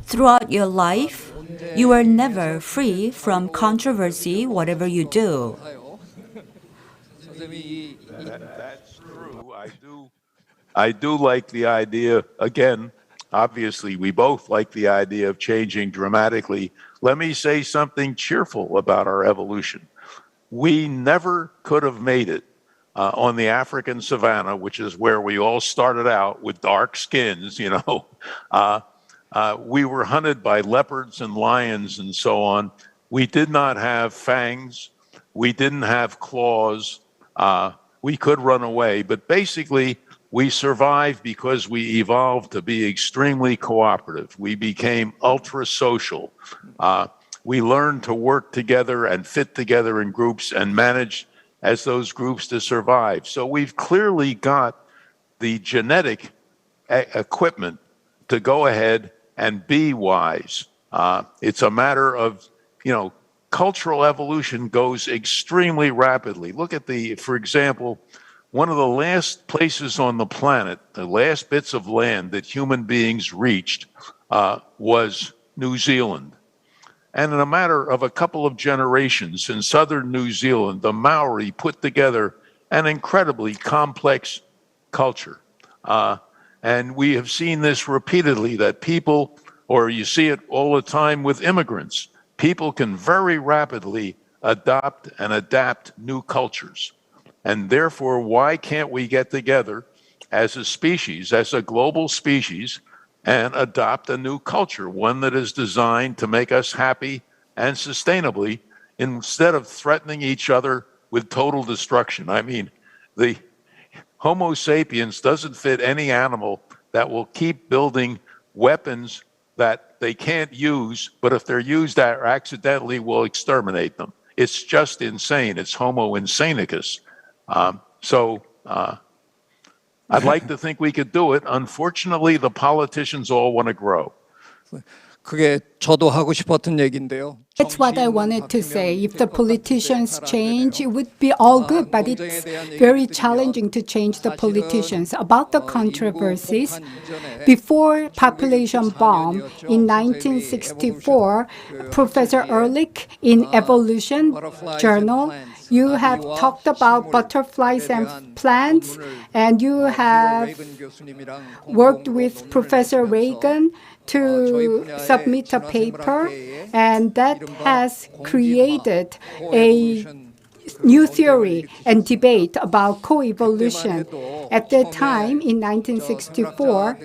throughout your life, you are never free from controversy, whatever you do. That's true. I do like the idea, again, obviously, we both like the idea of changing dramatically. Let me say something cheerful about our evolution. We never could have made it on the African savannah, which is where we all started out with dark skins, you know. We were hunted by leopards and lions and so on. We did not have fangs. We didn't have claws. We could run away, but basically we survived because we evolved to be extremely cooperative. We became ultra social. We learned to work together and fit together in groups and manage as those groups to survive. So we've clearly got the genetic equipment to go ahead and be wise. It's a matter of, cultural evolution goes extremely rapidly. Look at for example, one of the last places on the planet, the last bits of land that human beings reached was New Zealand. And in a matter of a couple of generations in southern New Zealand, the Maori put together an incredibly complex culture. And we have seen this repeatedly, that people, or you see it all the time with immigrants, people can very rapidly adopt and adapt new cultures. And therefore, why can't we get together as a species, as a global species, and adopt a new culture, one that is designed to make us happy and sustainably, instead of threatening each other with total destruction? I mean, the Homo sapiens doesn't fit any animal that will keep building weapons that they can't use, but if they're used accidentally, will exterminate them. It's just insane. It's Homo insanicus. I'd like to think we could do it. Unfortunately, the politicians all want to grow. 그게 저도 하고 싶었던 얘기인데요. That's what I wanted to say. If the politicians change, it would be all good, but it's very challenging to change the politicians. About the controversies, before population bomb in 1964, Professor Ehrlich in Evolution journal, you have talked about butterflies and plants, and you have worked with Professor Reagan to submit a paper, and that has created a new theory and debate about coevolution. At that time, in 1964,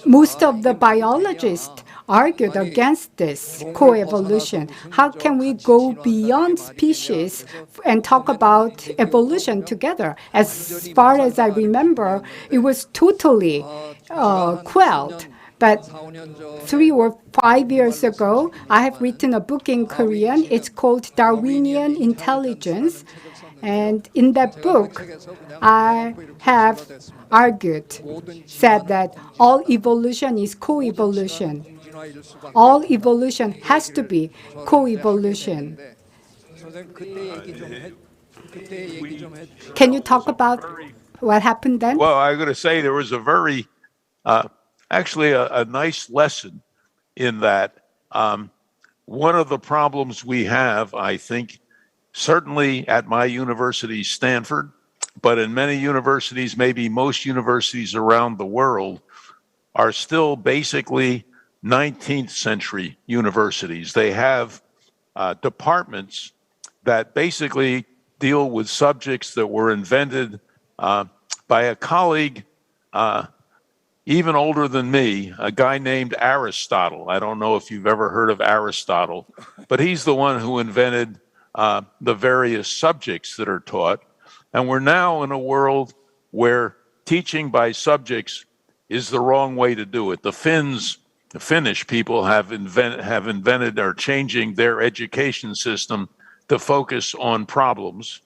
most of the biologists argued against this coevolution. How can we go beyond species and talk about evolution together? As far as I remember, it was totally quelled. But 3 or 5 years ago, I have written a book in Korean. It's called Darwinian Intelligence. And in that book, I have said that all evolution is coevolution. All evolution has to be coevolution. Can you talk about what happened then? Well, I'm going to say there was a very, actually a nice lesson in that. One of the problems we have, I think, certainly at my university, Stanford, but in many universities, maybe most universities around the world, are still basically 19th century universities. They have departments that basically deal with subjects that were invented by a colleague even older than me, a guy named Aristotle. I don't know if you've ever heard of Aristotle, but he's the one who invented the various subjects that are taught. And we're now in a world where teaching by subjects is the wrong way to do it. The Finnish people have invented or changing their education system to focus on problems.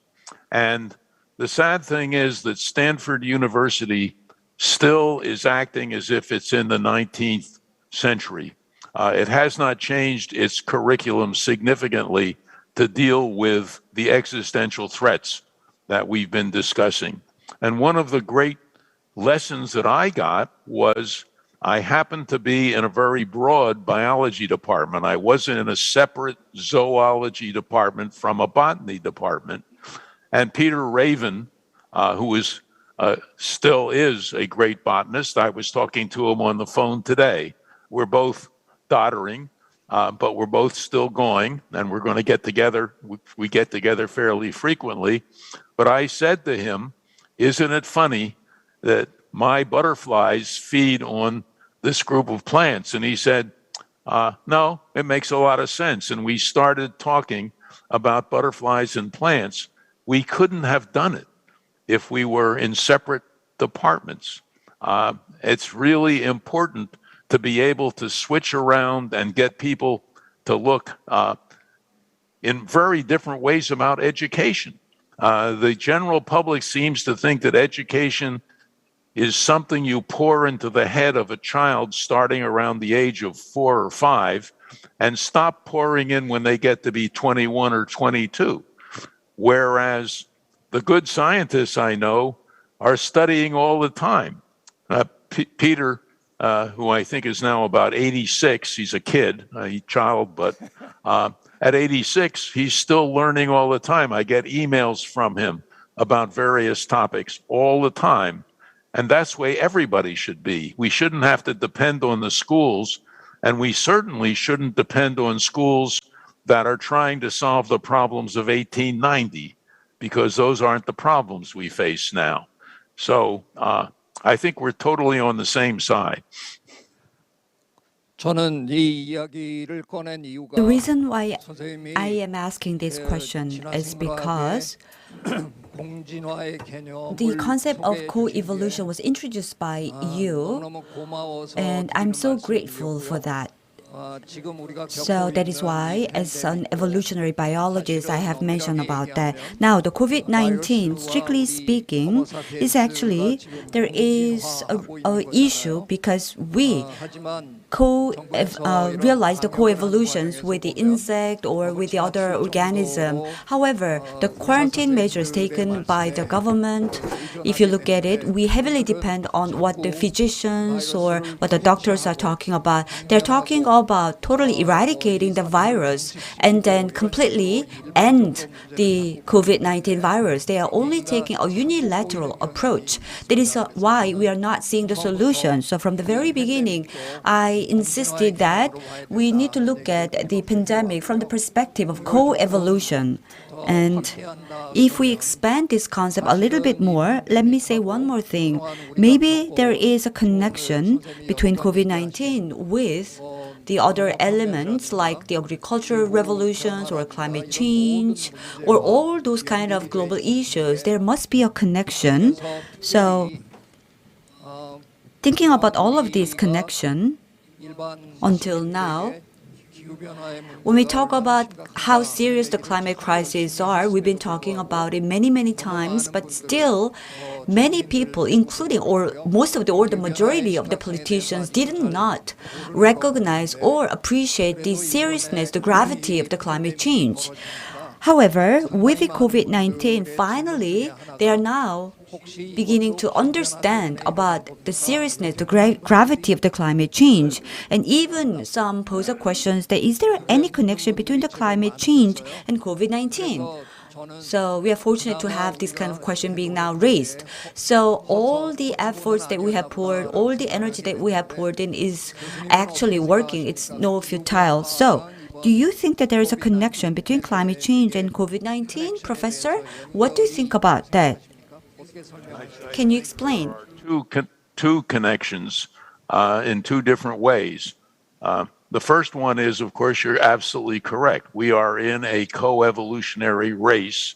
And the sad thing is that Stanford University still is acting as if it's in the 19th century. It has not changed its curriculum significantly to deal with the existential threats that we've been discussing. And one of the great lessons that I got was I happened to be in a very broad biology department. I wasn't in a separate zoology department from a botany department. And Peter Raven, still is a great botanist, I was talking to him on the phone today. We're both doddering, but we're both still going, and we're going to get together. We get together fairly frequently. But I said to him, isn't it funny that my butterflies feed on this group of plants? And he said, no, it makes a lot of sense. And we started talking about butterflies and plants. We couldn't have done it if we were in separate departments. It's really important to be able to switch around and get people to look in very different ways about education. The general public seems to think that education is something you pour into the head of a child starting around the age of 4 or 5 and stop pouring in when they get to be 21 or 22. Whereas the good scientists I know are studying all the time. Peter, who I think is now about 86, he's a kid, a child, but at 86, he's still learning all the time. I get emails from him about various topics all the time. And that's the way everybody should be. We shouldn't have to depend on the schools, and we certainly shouldn't depend on schools that are trying to solve the problems of 1890, because those aren't the problems we face now. So I think we're totally on the same side. The reason why I am asking this question is because the concept of co-evolution was introduced by you, and I'm so grateful for that. So that is why, as an evolutionary biologist, I have mentioned about that. Now, the COVID-19, strictly speaking, is actually, there is a issue because we realize the co-evolutions with the insect or with the other organism. However, the quarantine measures taken by the government, if you look at it, we heavily depend on what the physicians or what the doctors are talking about. They're talking about totally eradicating the virus and then completely end the COVID-19 virus. They are only taking a unilateral approach. That is why we are not seeing the solution. So from the very beginning, I insisted that we need to look at the pandemic from the perspective of co-evolution. And if we expand this concept a little bit more, let me say one more thing. Maybe there is a connection between COVID-19 with the other elements like the agricultural revolutions or climate change or all those kind of global issues. There must be a connection. So thinking about all of these connections, until now, when we talk about how serious the climate crises are, we've been talking about it many, many times, but still, many people, including or most of the or the majority of the politicians, did not recognize or appreciate the seriousness, the gravity of the climate change. However, with the COVID-19, finally, they are now beginning to understand about the seriousness, the gravity of the climate change. And even some pose questions that is there any connection between the climate change and COVID-19? So we are fortunate to have this kind of question being now raised. So all the efforts that we have poured, all the energy that we have poured in is actually working. It's no futile. So do you think that there is a connection between climate change and COVID-19, Professor? What do you think about that? Can you explain? There are two connections in two different ways. The first one is, of course, you're absolutely correct. We are in a coevolutionary race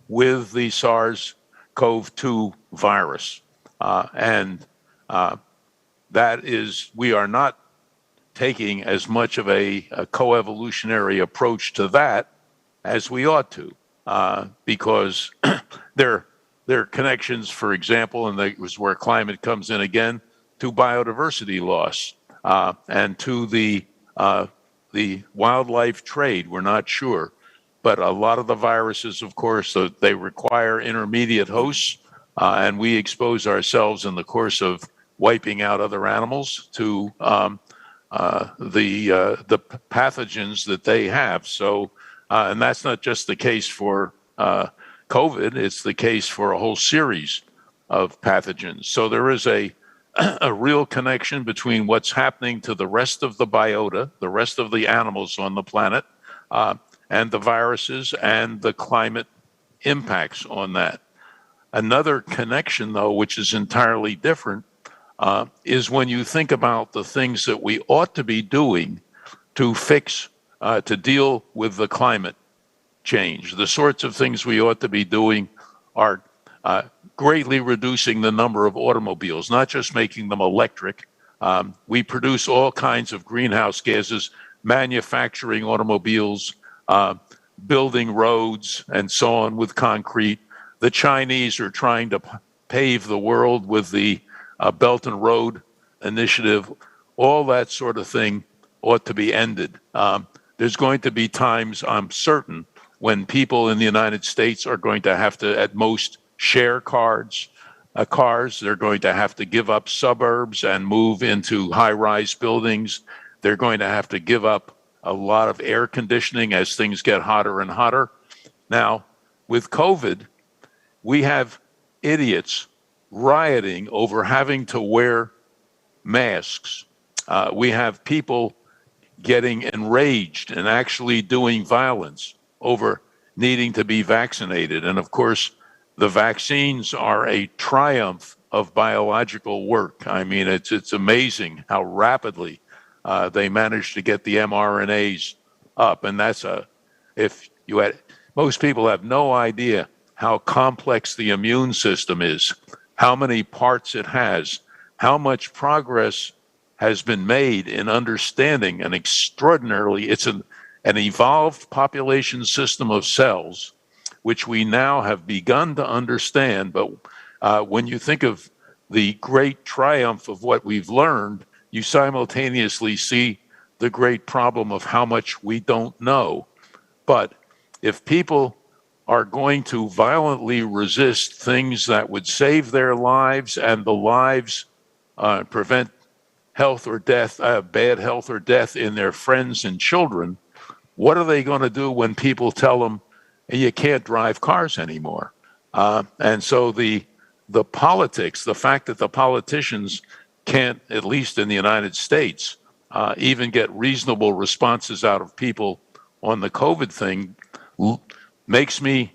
with the SARS-CoV-2 virus. And that is, we are not taking as much of a coevolutionary approach to that as we ought to, because there are connections, for example, and that was where climate comes in again, to biodiversity loss and to the wildlife trade. We're not sure, but a lot of the viruses, of course, they require intermediate hosts, and we expose ourselves in the course of wiping out other animals to the pathogens that they have. So, and that's not just the case for COVID; it's the case for a whole series of pathogens. So there is a real connection between what's happening to the rest of the biota, the rest of the animals on the planet, and the viruses and the climate impacts on that. Another connection, though, which is entirely different, is when you think about the things that we ought to be doing to fix, to deal with the climate change. The sorts of things we ought to be doing are greatly reducing the number of automobiles, not just making them electric. We produce all kinds of greenhouse gases, manufacturing automobiles, building roads, and so on with concrete. The Chinese are trying to pave the world with the Belt and Road Initiative. All that sort of thing ought to be ended. There's going to be times, I'm certain, when people in the United States are going to have to, at most, share cars. They're going to have to give up suburbs and move into high-rise buildings. They're going to have to give up a lot of air conditioning as things get hotter and hotter. Now, with COVID, we have idiots rioting over having to wear masks. We have people getting enraged and actually doing violence over needing to be vaccinated. And of course, the vaccines are a triumph of biological work. I mean, it's amazing how rapidly they managed to get the mRNAs up. And that's most people have no idea how complex the immune system is, how many parts it has, how much progress has been made in understanding an extraordinarily, it's an evolved population system of cells, which we now have begun to understand. But when you think of the great triumph of what we've learned, you simultaneously see the great problem of how much we don't know. But if people are going to violently resist things that would save their lives and the lives, prevent health or death, bad health or death in their friends and children, what are they going to do when people tell them you can't drive cars anymore? And so the politics, the fact that the politicians can't, at least in the United States, even get reasonable responses out of people on the COVID thing makes me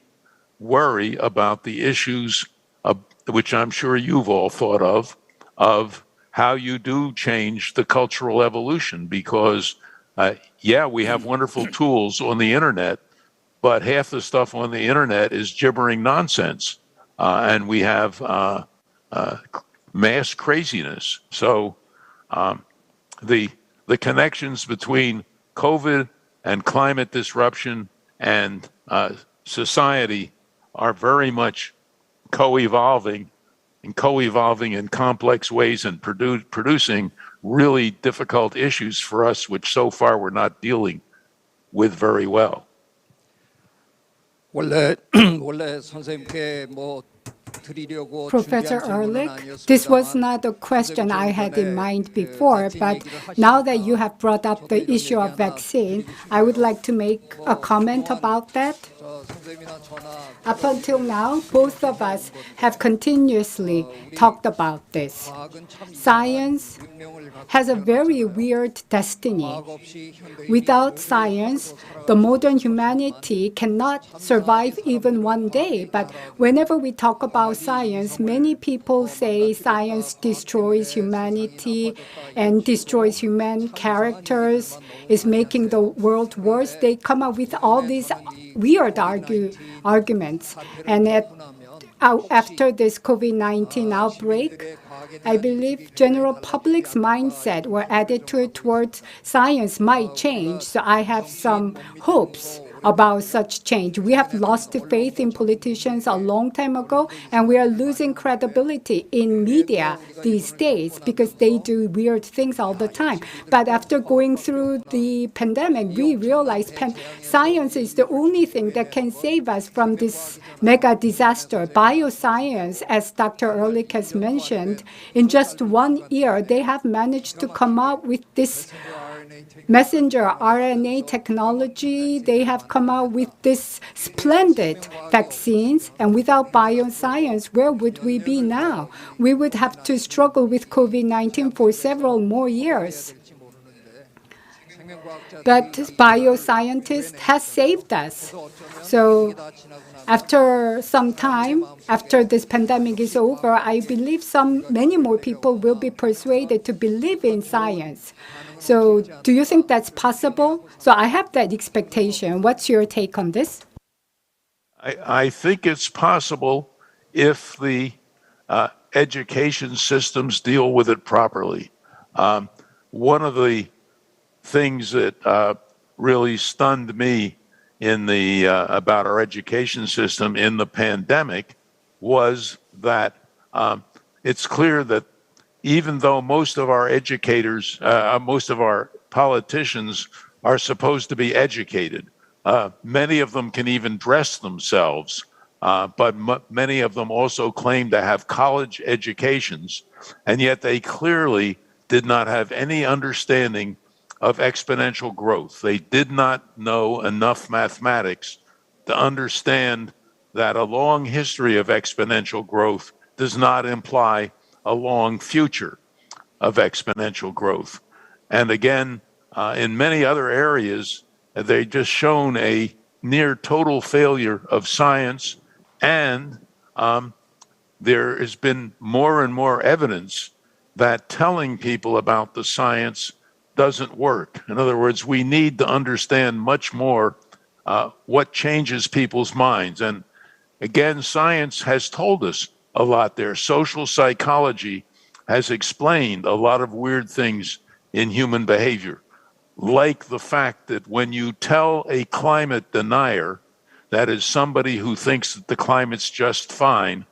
worry about the issues, which I'm sure you've all thought of how you do change the cultural evolution. Because, yeah, we have wonderful tools on the internet, but half the stuff on the internet is gibbering nonsense. And we have mass craziness. So the connections between COVID and climate disruption and society are very much co-evolving in complex ways and producing really difficult issues for us, which so far we're not dealing with very well. 원래 선생님께 드리려고 Professor 준비한 질문은 Ehrlich, this was 아니었습니다만 not a question I had in mind before, but now that you have brought up the issue of vaccine, I would like to make a comment about that. Up until now, both of us have continuously talked about this. Science has a very weird destiny. Without science, the modern humanity cannot survive even one day. But whenever we talk about about science, many people say science destroys humanity and destroys human characters, is making the world worse. They come up with all these weird arguments. And after this COVID-19 outbreak, I believe general public's mindset or attitude towards science might change. So I have some hopes about such change. We have lost faith in politicians a long time ago, and we are losing credibility in media these days because they do weird things all the time. But after going through the pandemic, we realize science is the only thing that can save us from this mega disaster. Bioscience, as Dr. Ehrlich has mentioned, in just 1 year, they have managed to come up with this messenger RNA technology. They have come out with this splendid vaccines. And without bioscience, where would we be now? We would have to struggle with COVID-19 for several more years. But bioscientists has saved us. So after some time, after this pandemic is over, I believe many more people will be persuaded to believe in science. So do you think that's possible? So I have that expectation. What's your take on this? I think it's possible if the education systems deal with it properly. One of the things that really stunned me in about our education system in the pandemic was that it's clear that even though most of our educators, most of our politicians are supposed to be educated, many of them can even dress themselves, but many of them also claim to have college educations, and yet they clearly did not have any understanding of exponential growth. They did not know enough mathematics to understand that a long history of exponential growth does not imply a long future of exponential growth. And again, in many other areas, they've just shown a near total failure of science, and there has been more and more evidence that telling people about the science doesn't work. In other words, we need to understand much more what changes people's minds. And again, science has told us a lot there. Social psychology has explained a lot of weird things in human behavior, like the fact that when you tell a climate denier, that is somebody who thinks that the climate's just fine,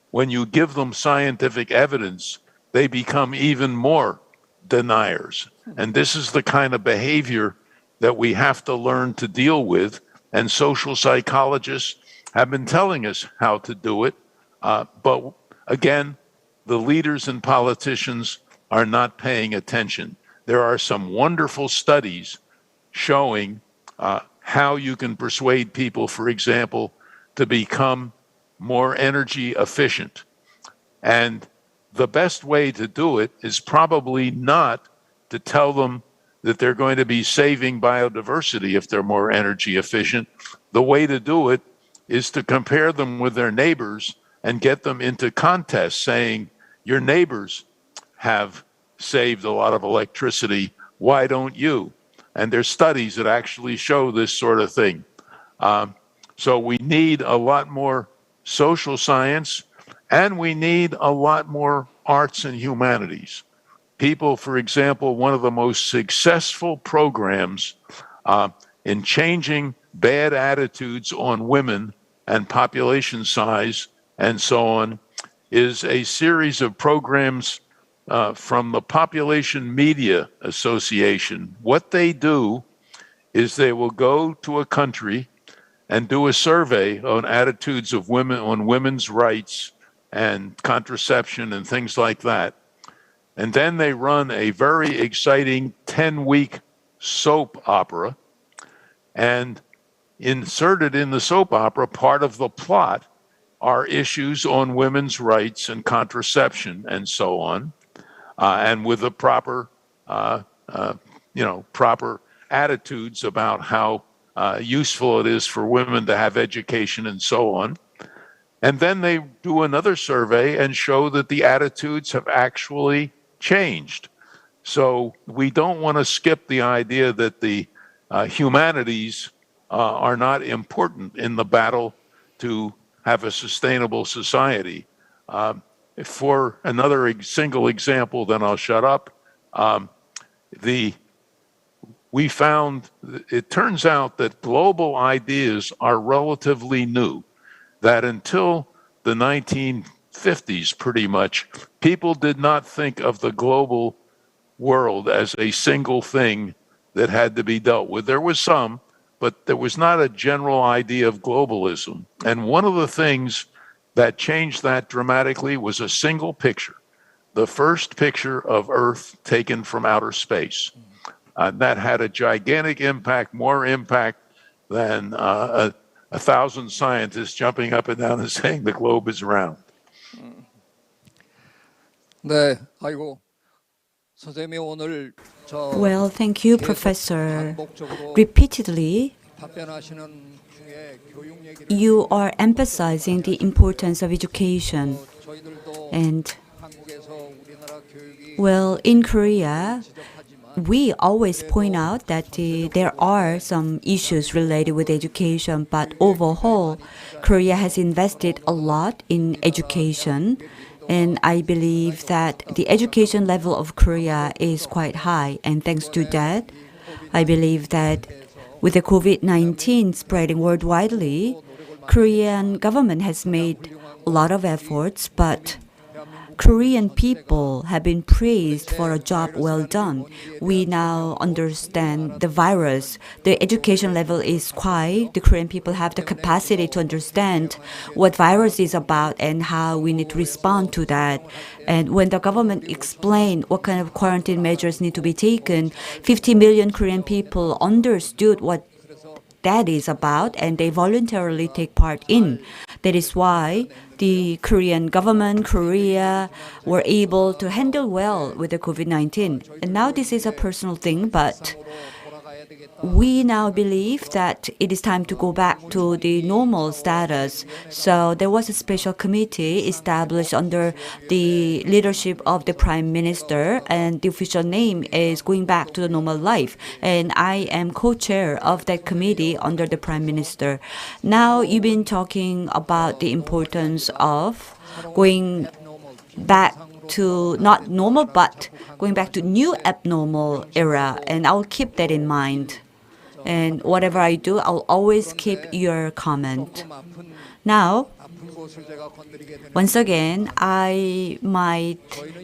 when you give them scientific evidence, they become even more deniers. And this is the kind of behavior that we have to learn to deal with. And social psychologists have been telling us how to do it. But again, the leaders and politicians are not paying attention. There are some wonderful studies showing how you can persuade people, for example, to become more energy efficient. And the best way to do it is probably not to tell them that they're going to be saving biodiversity if they're more energy efficient. The way to do it is to compare them with their neighbors and get them into contests saying, your neighbors have saved a lot of electricity, why don't you? And there's studies that actually show this sort of thing. So we need a lot more social science, and we need a lot more arts and humanities. People, for example, one of the most successful programs in changing bad attitudes on women and population size and so on is a series of programs from the Population Media Association. What they do is they will go to a country and do a survey on attitudes of women, on women's rights and contraception and things like that. And then they run a very exciting 10-week soap opera, and inserted in the soap opera, part of the plot are issues on women's rights and contraception and so on, and with the proper, proper attitudes about how useful it is for women to have education and so on. And then they do another survey and show that the attitudes have actually changed. So we don't want to skip the idea that the humanities are not important in the battle to have a sustainable society. For another single example, then I'll shut up. We found, it turns out that global ideas are relatively new, that until the 1950s, pretty much, people did not think of the global world as a single thing that had to be dealt with. There was some, but there was not a general idea of globalism. And one of the things that changed that dramatically was a single picture, the first picture of Earth taken from outer space. That had a gigantic impact, more impact than 1,000 scientists jumping up and down and saying the globe is round. 네, 아이고. 선생님이 오늘 Well, thank you, Professor. 반복적으로 Repeatedly, 답변하시는 중에 교육 얘기를 you are emphasizing the importance of education. 저희들도 And, 한국에서 우리나라 교육이 well, in Korea, we always point out that there are some issues related with education, but overall, Korea has invested a lot in education. And I believe that the education level of Korea is quite high. And thanks to that, I believe that with the COVID-19 spreading worldwide, Korean government has made a lot of efforts, but Korean people have been praised for a job well done. We now understand the virus. The education level is high. The Korean people have the capacity to understand what virus is about and how we need to respond to that. And when the government explained what kind of quarantine measures need to be taken, 50 million Korean people understood what that is about, and they voluntarily take part in. That is why the Korean government, Korea, were able to handle well with the COVID-19. And now this is a personal thing, but we now believe that it is time to go back to the normal status. So there was a special committee established under the leadership of the Prime Minister, and the official name is Going Back to the Normal Life. And I am co-chair of that committee under the Prime Minister. Now you've been talking about the importance of going back to not normal, but going back to new abnormal era, and I'll keep that in mind. And whatever I do, I'll always keep your comment. Now, once again, I might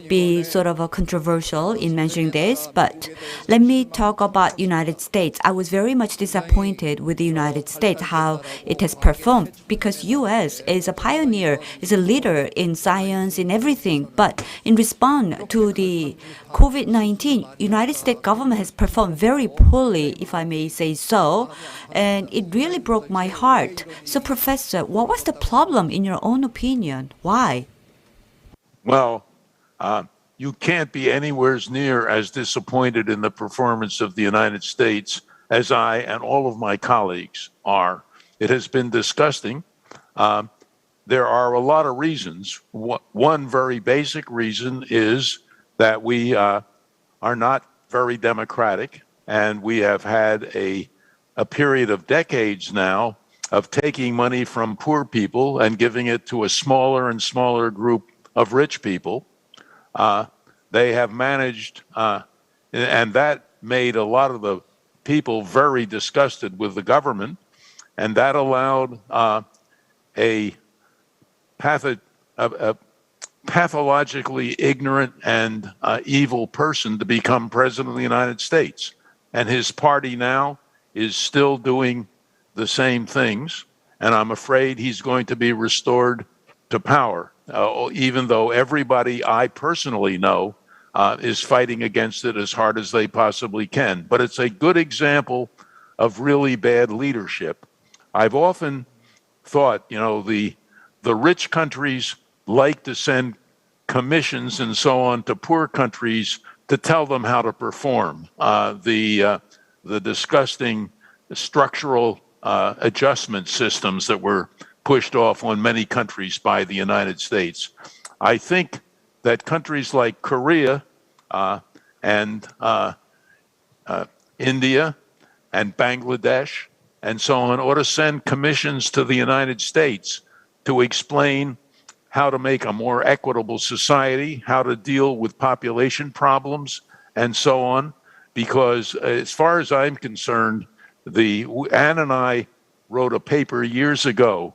be sort of a controversial in mentioning this, but let me talk about United States. I was very much disappointed with the United States, how it has performed, because US is a pioneer, is a leader in science, in everything. But in response to the COVID-19, United States government has performed very poorly, if I may say so, and it really broke my heart. So, Professor, what was the problem in your own opinion? Why? Well, you can't be anywhere near as disappointed in the performance of the United States as I and all of my colleagues are. It has been disgusting. There are a lot of reasons. One very basic reason is that we are not very democratic, and we have had a period of decades now of taking money from poor people and giving it to a smaller and smaller group of rich people. They have managed, and that made a lot of the people very disgusted with the government, and that allowed a pathologically ignorant and evil person to become president of the United States. And his party now is still doing the same things, and I'm afraid he's going to be restored to power, even though everybody I personally know is fighting against it as hard as they possibly can. But it's a good example of really bad leadership. I've often thought, the rich countries like to send commissions and so on to poor countries to tell them how to perform. The disgusting structural adjustment systems that were pushed off on many countries by the United States. I think that countries like Korea and India and Bangladesh and so on ought to send commissions to the United States to explain how to make a more equitable society, how to deal with population problems, and so on. Because as far as I'm concerned, Anne and I wrote a paper years ago,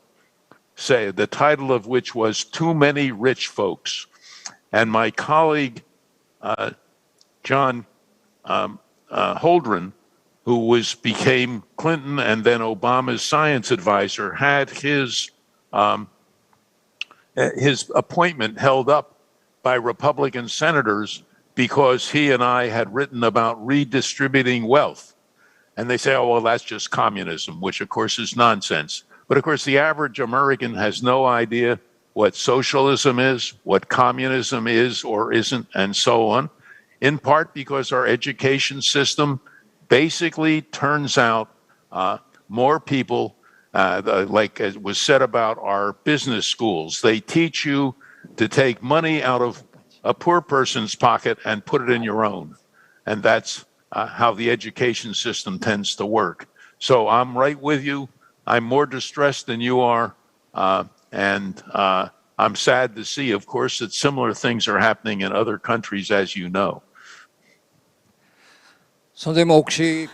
the title of which was Too Many Rich Folks. And my colleague, John Holdren, who became Clinton and then Obama's science advisor, had his appointment held up by Republican senators because he and I had written about redistributing wealth. And they say, oh, well, that's just communism, which of course is nonsense. But of course, the average American has no idea what socialism is, what communism is or isn't, and so on, in part because our education system basically turns out more people, like it was said about our business schools. They teach you to take money out of a poor person's pocket and put it in your own. And that's how the education system tends to work. So I'm right with you. I'm more distressed than you are. And I'm sad to see, of course, that similar things are happening in other countries, as you know.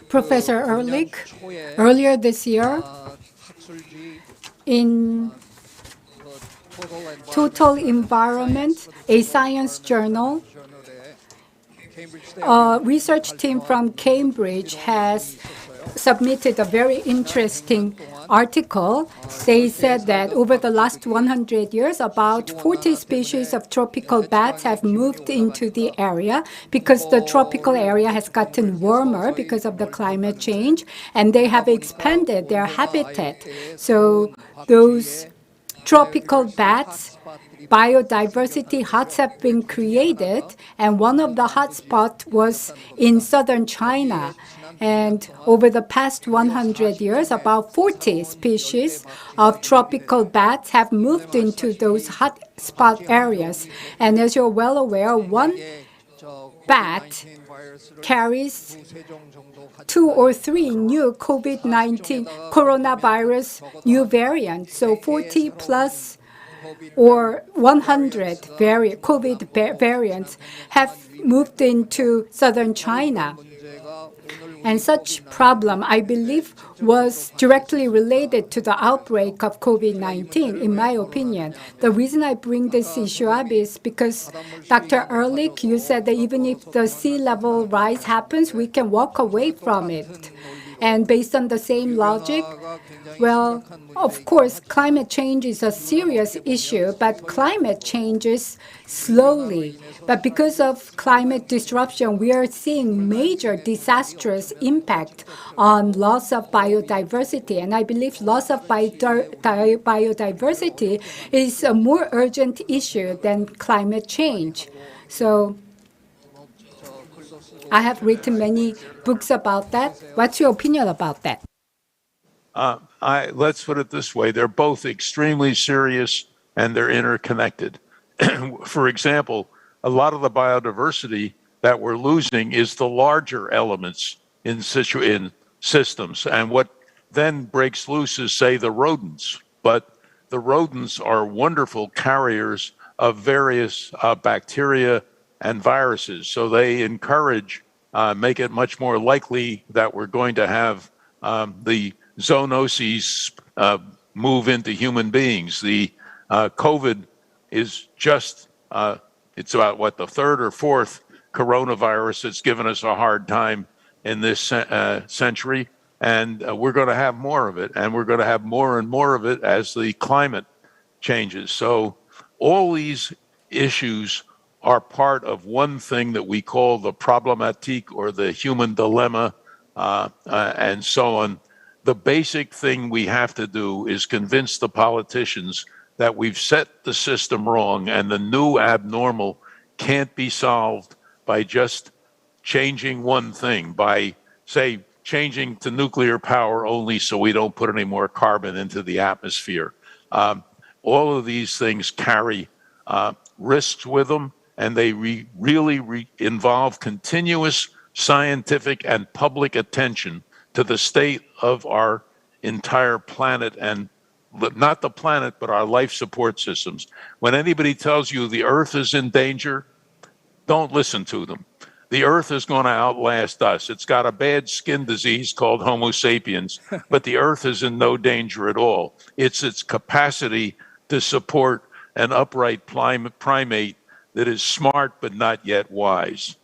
Professor Ehrlich, earlier this year, in Total Environment, a science journal, a research team from Cambridge has submitted a very interesting article. They said that over the last 100 years, about 40 species of tropical bats have moved into the area because the tropical area has gotten warmer because of the climate change, and they have expanded their habitat. So those tropical bats, biodiversity huts have been created, and one of the hotspots was in southern China. And over the past 100 years, about 40 species of tropical bats have moved into those hotspot areas. And as you're well aware, one bat carries 2 or 3 new COVID-19 coronavirus new variants. So 40 plus or 100 COVID variants have moved into southern China. And such problem, I believe, was directly related to the outbreak of COVID-19, in my opinion. The reason I bring this issue up is because, Dr. Ehrlich, you said that even if the sea level rise happens, we can walk away from it. And based on the same logic, well, of course, climate change is a serious issue, but climate changes slowly. But because of climate disruption, we are seeing major disastrous impact on loss of biodiversity. And I believe loss of biodiversity is a more urgent issue than climate change. So I have written many books about that. What's your opinion about that? Let's put it this way. They're both extremely serious and they're interconnected. For example, a lot of the biodiversity that we're losing is the larger elements in systems. And what then breaks loose is, say, the rodents. But the rodents are wonderful carriers of various bacteria and viruses. So they make it much more likely that we're going to have the zoonoses move into human beings. The COVID is just, it's about the third or fourth coronavirus that's given us a hard time in this century. And we're going to have more of it. And we're going to have more and more of it as the climate changes. So all these issues are part of one thing that we call the problematique or the human dilemma and so on. The basic thing we have to do is convince the politicians that we've set the system wrong and the new abnormal can't be solved by just changing one thing, by, say, changing to nuclear power only so we don't put any more carbon into the atmosphere. All of these things carry risks with them, and they really involve continuous scientific and public attention to the state of our entire planet, and not the planet, but our life support systems. When anybody tells you the Earth is in danger, don't listen to them. The Earth is going to outlast us. It's got a bad skin disease called Homo sapiens, but the Earth is in no danger at all. It's its capacity to support an upright primate that is smart but not yet wise.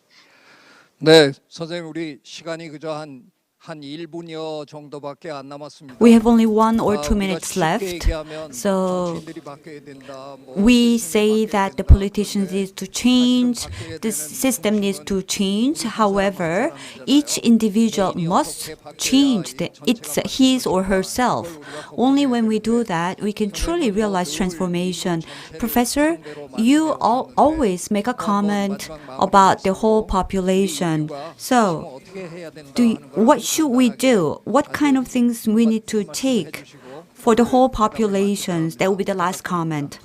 네, 선생님 우리 시간이 그저 한 1분여 정도밖에 안 남았습니다. We have only 1 or 2 우리가 minutes 쉽게 left. 얘기하면 So 정치인들이 바뀌어야 된다. we say that the politicians need to change, the system needs to change. However, each individual must change his or herself. Only when we do that, we can truly realize transformation. Professor, you always make a comment about the whole population. So, what should we do? What kind of things we need to take for the whole populations? That will be the last comment.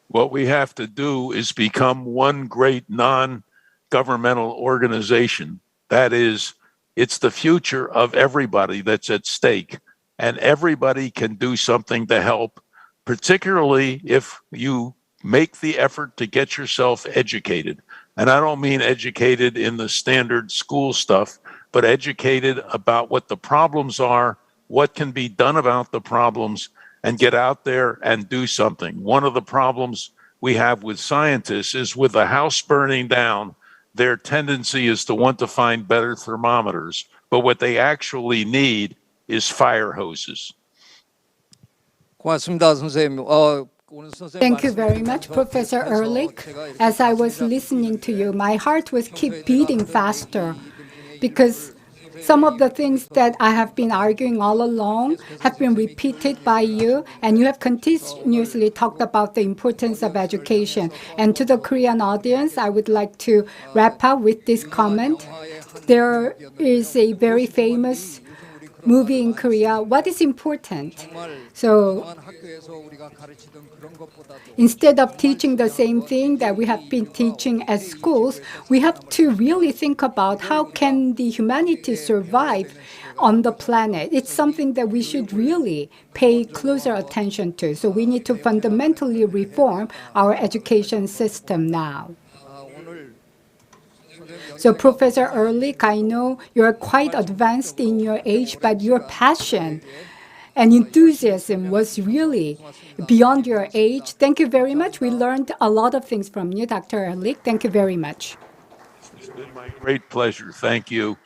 What we have to do is become one great non-governmental organization. That is, it's the future of everybody that's at stake, and everybody can do something to help, particularly if you make the effort to get yourself educated. And I don't mean educated in the standard school stuff, but educated about what the problems are, what can be done about the problems, and get out there and do something. One of the problems we have with scientists is with the house burning down, their tendency is to want to find better thermometers, but what they actually need is fire hoses. 고맙습니다, 선생님. Thank you very much, Professor Ehrlich. As I was listening to you, my heart was keep beating faster because some of the things that I have been arguing all along have been repeated by you, and you have continuously talked about the importance of education. And to the Korean audience, I would like to wrap up with this comment. There is a very famous movie in Korea, What is Important? So instead of teaching the same thing that we have been teaching at schools, we have to really think about how can the humanity survive on the planet. It's something that we should really pay closer attention to. So we need to fundamentally reform our education system now. So Professor Ehrlich, I know you're quite advanced in your age, but your passion and enthusiasm was really beyond your age. Thank you very much. We learned a lot of things from you, Dr. Ehrlich. Thank you very much. It's been my great pleasure. Thank you.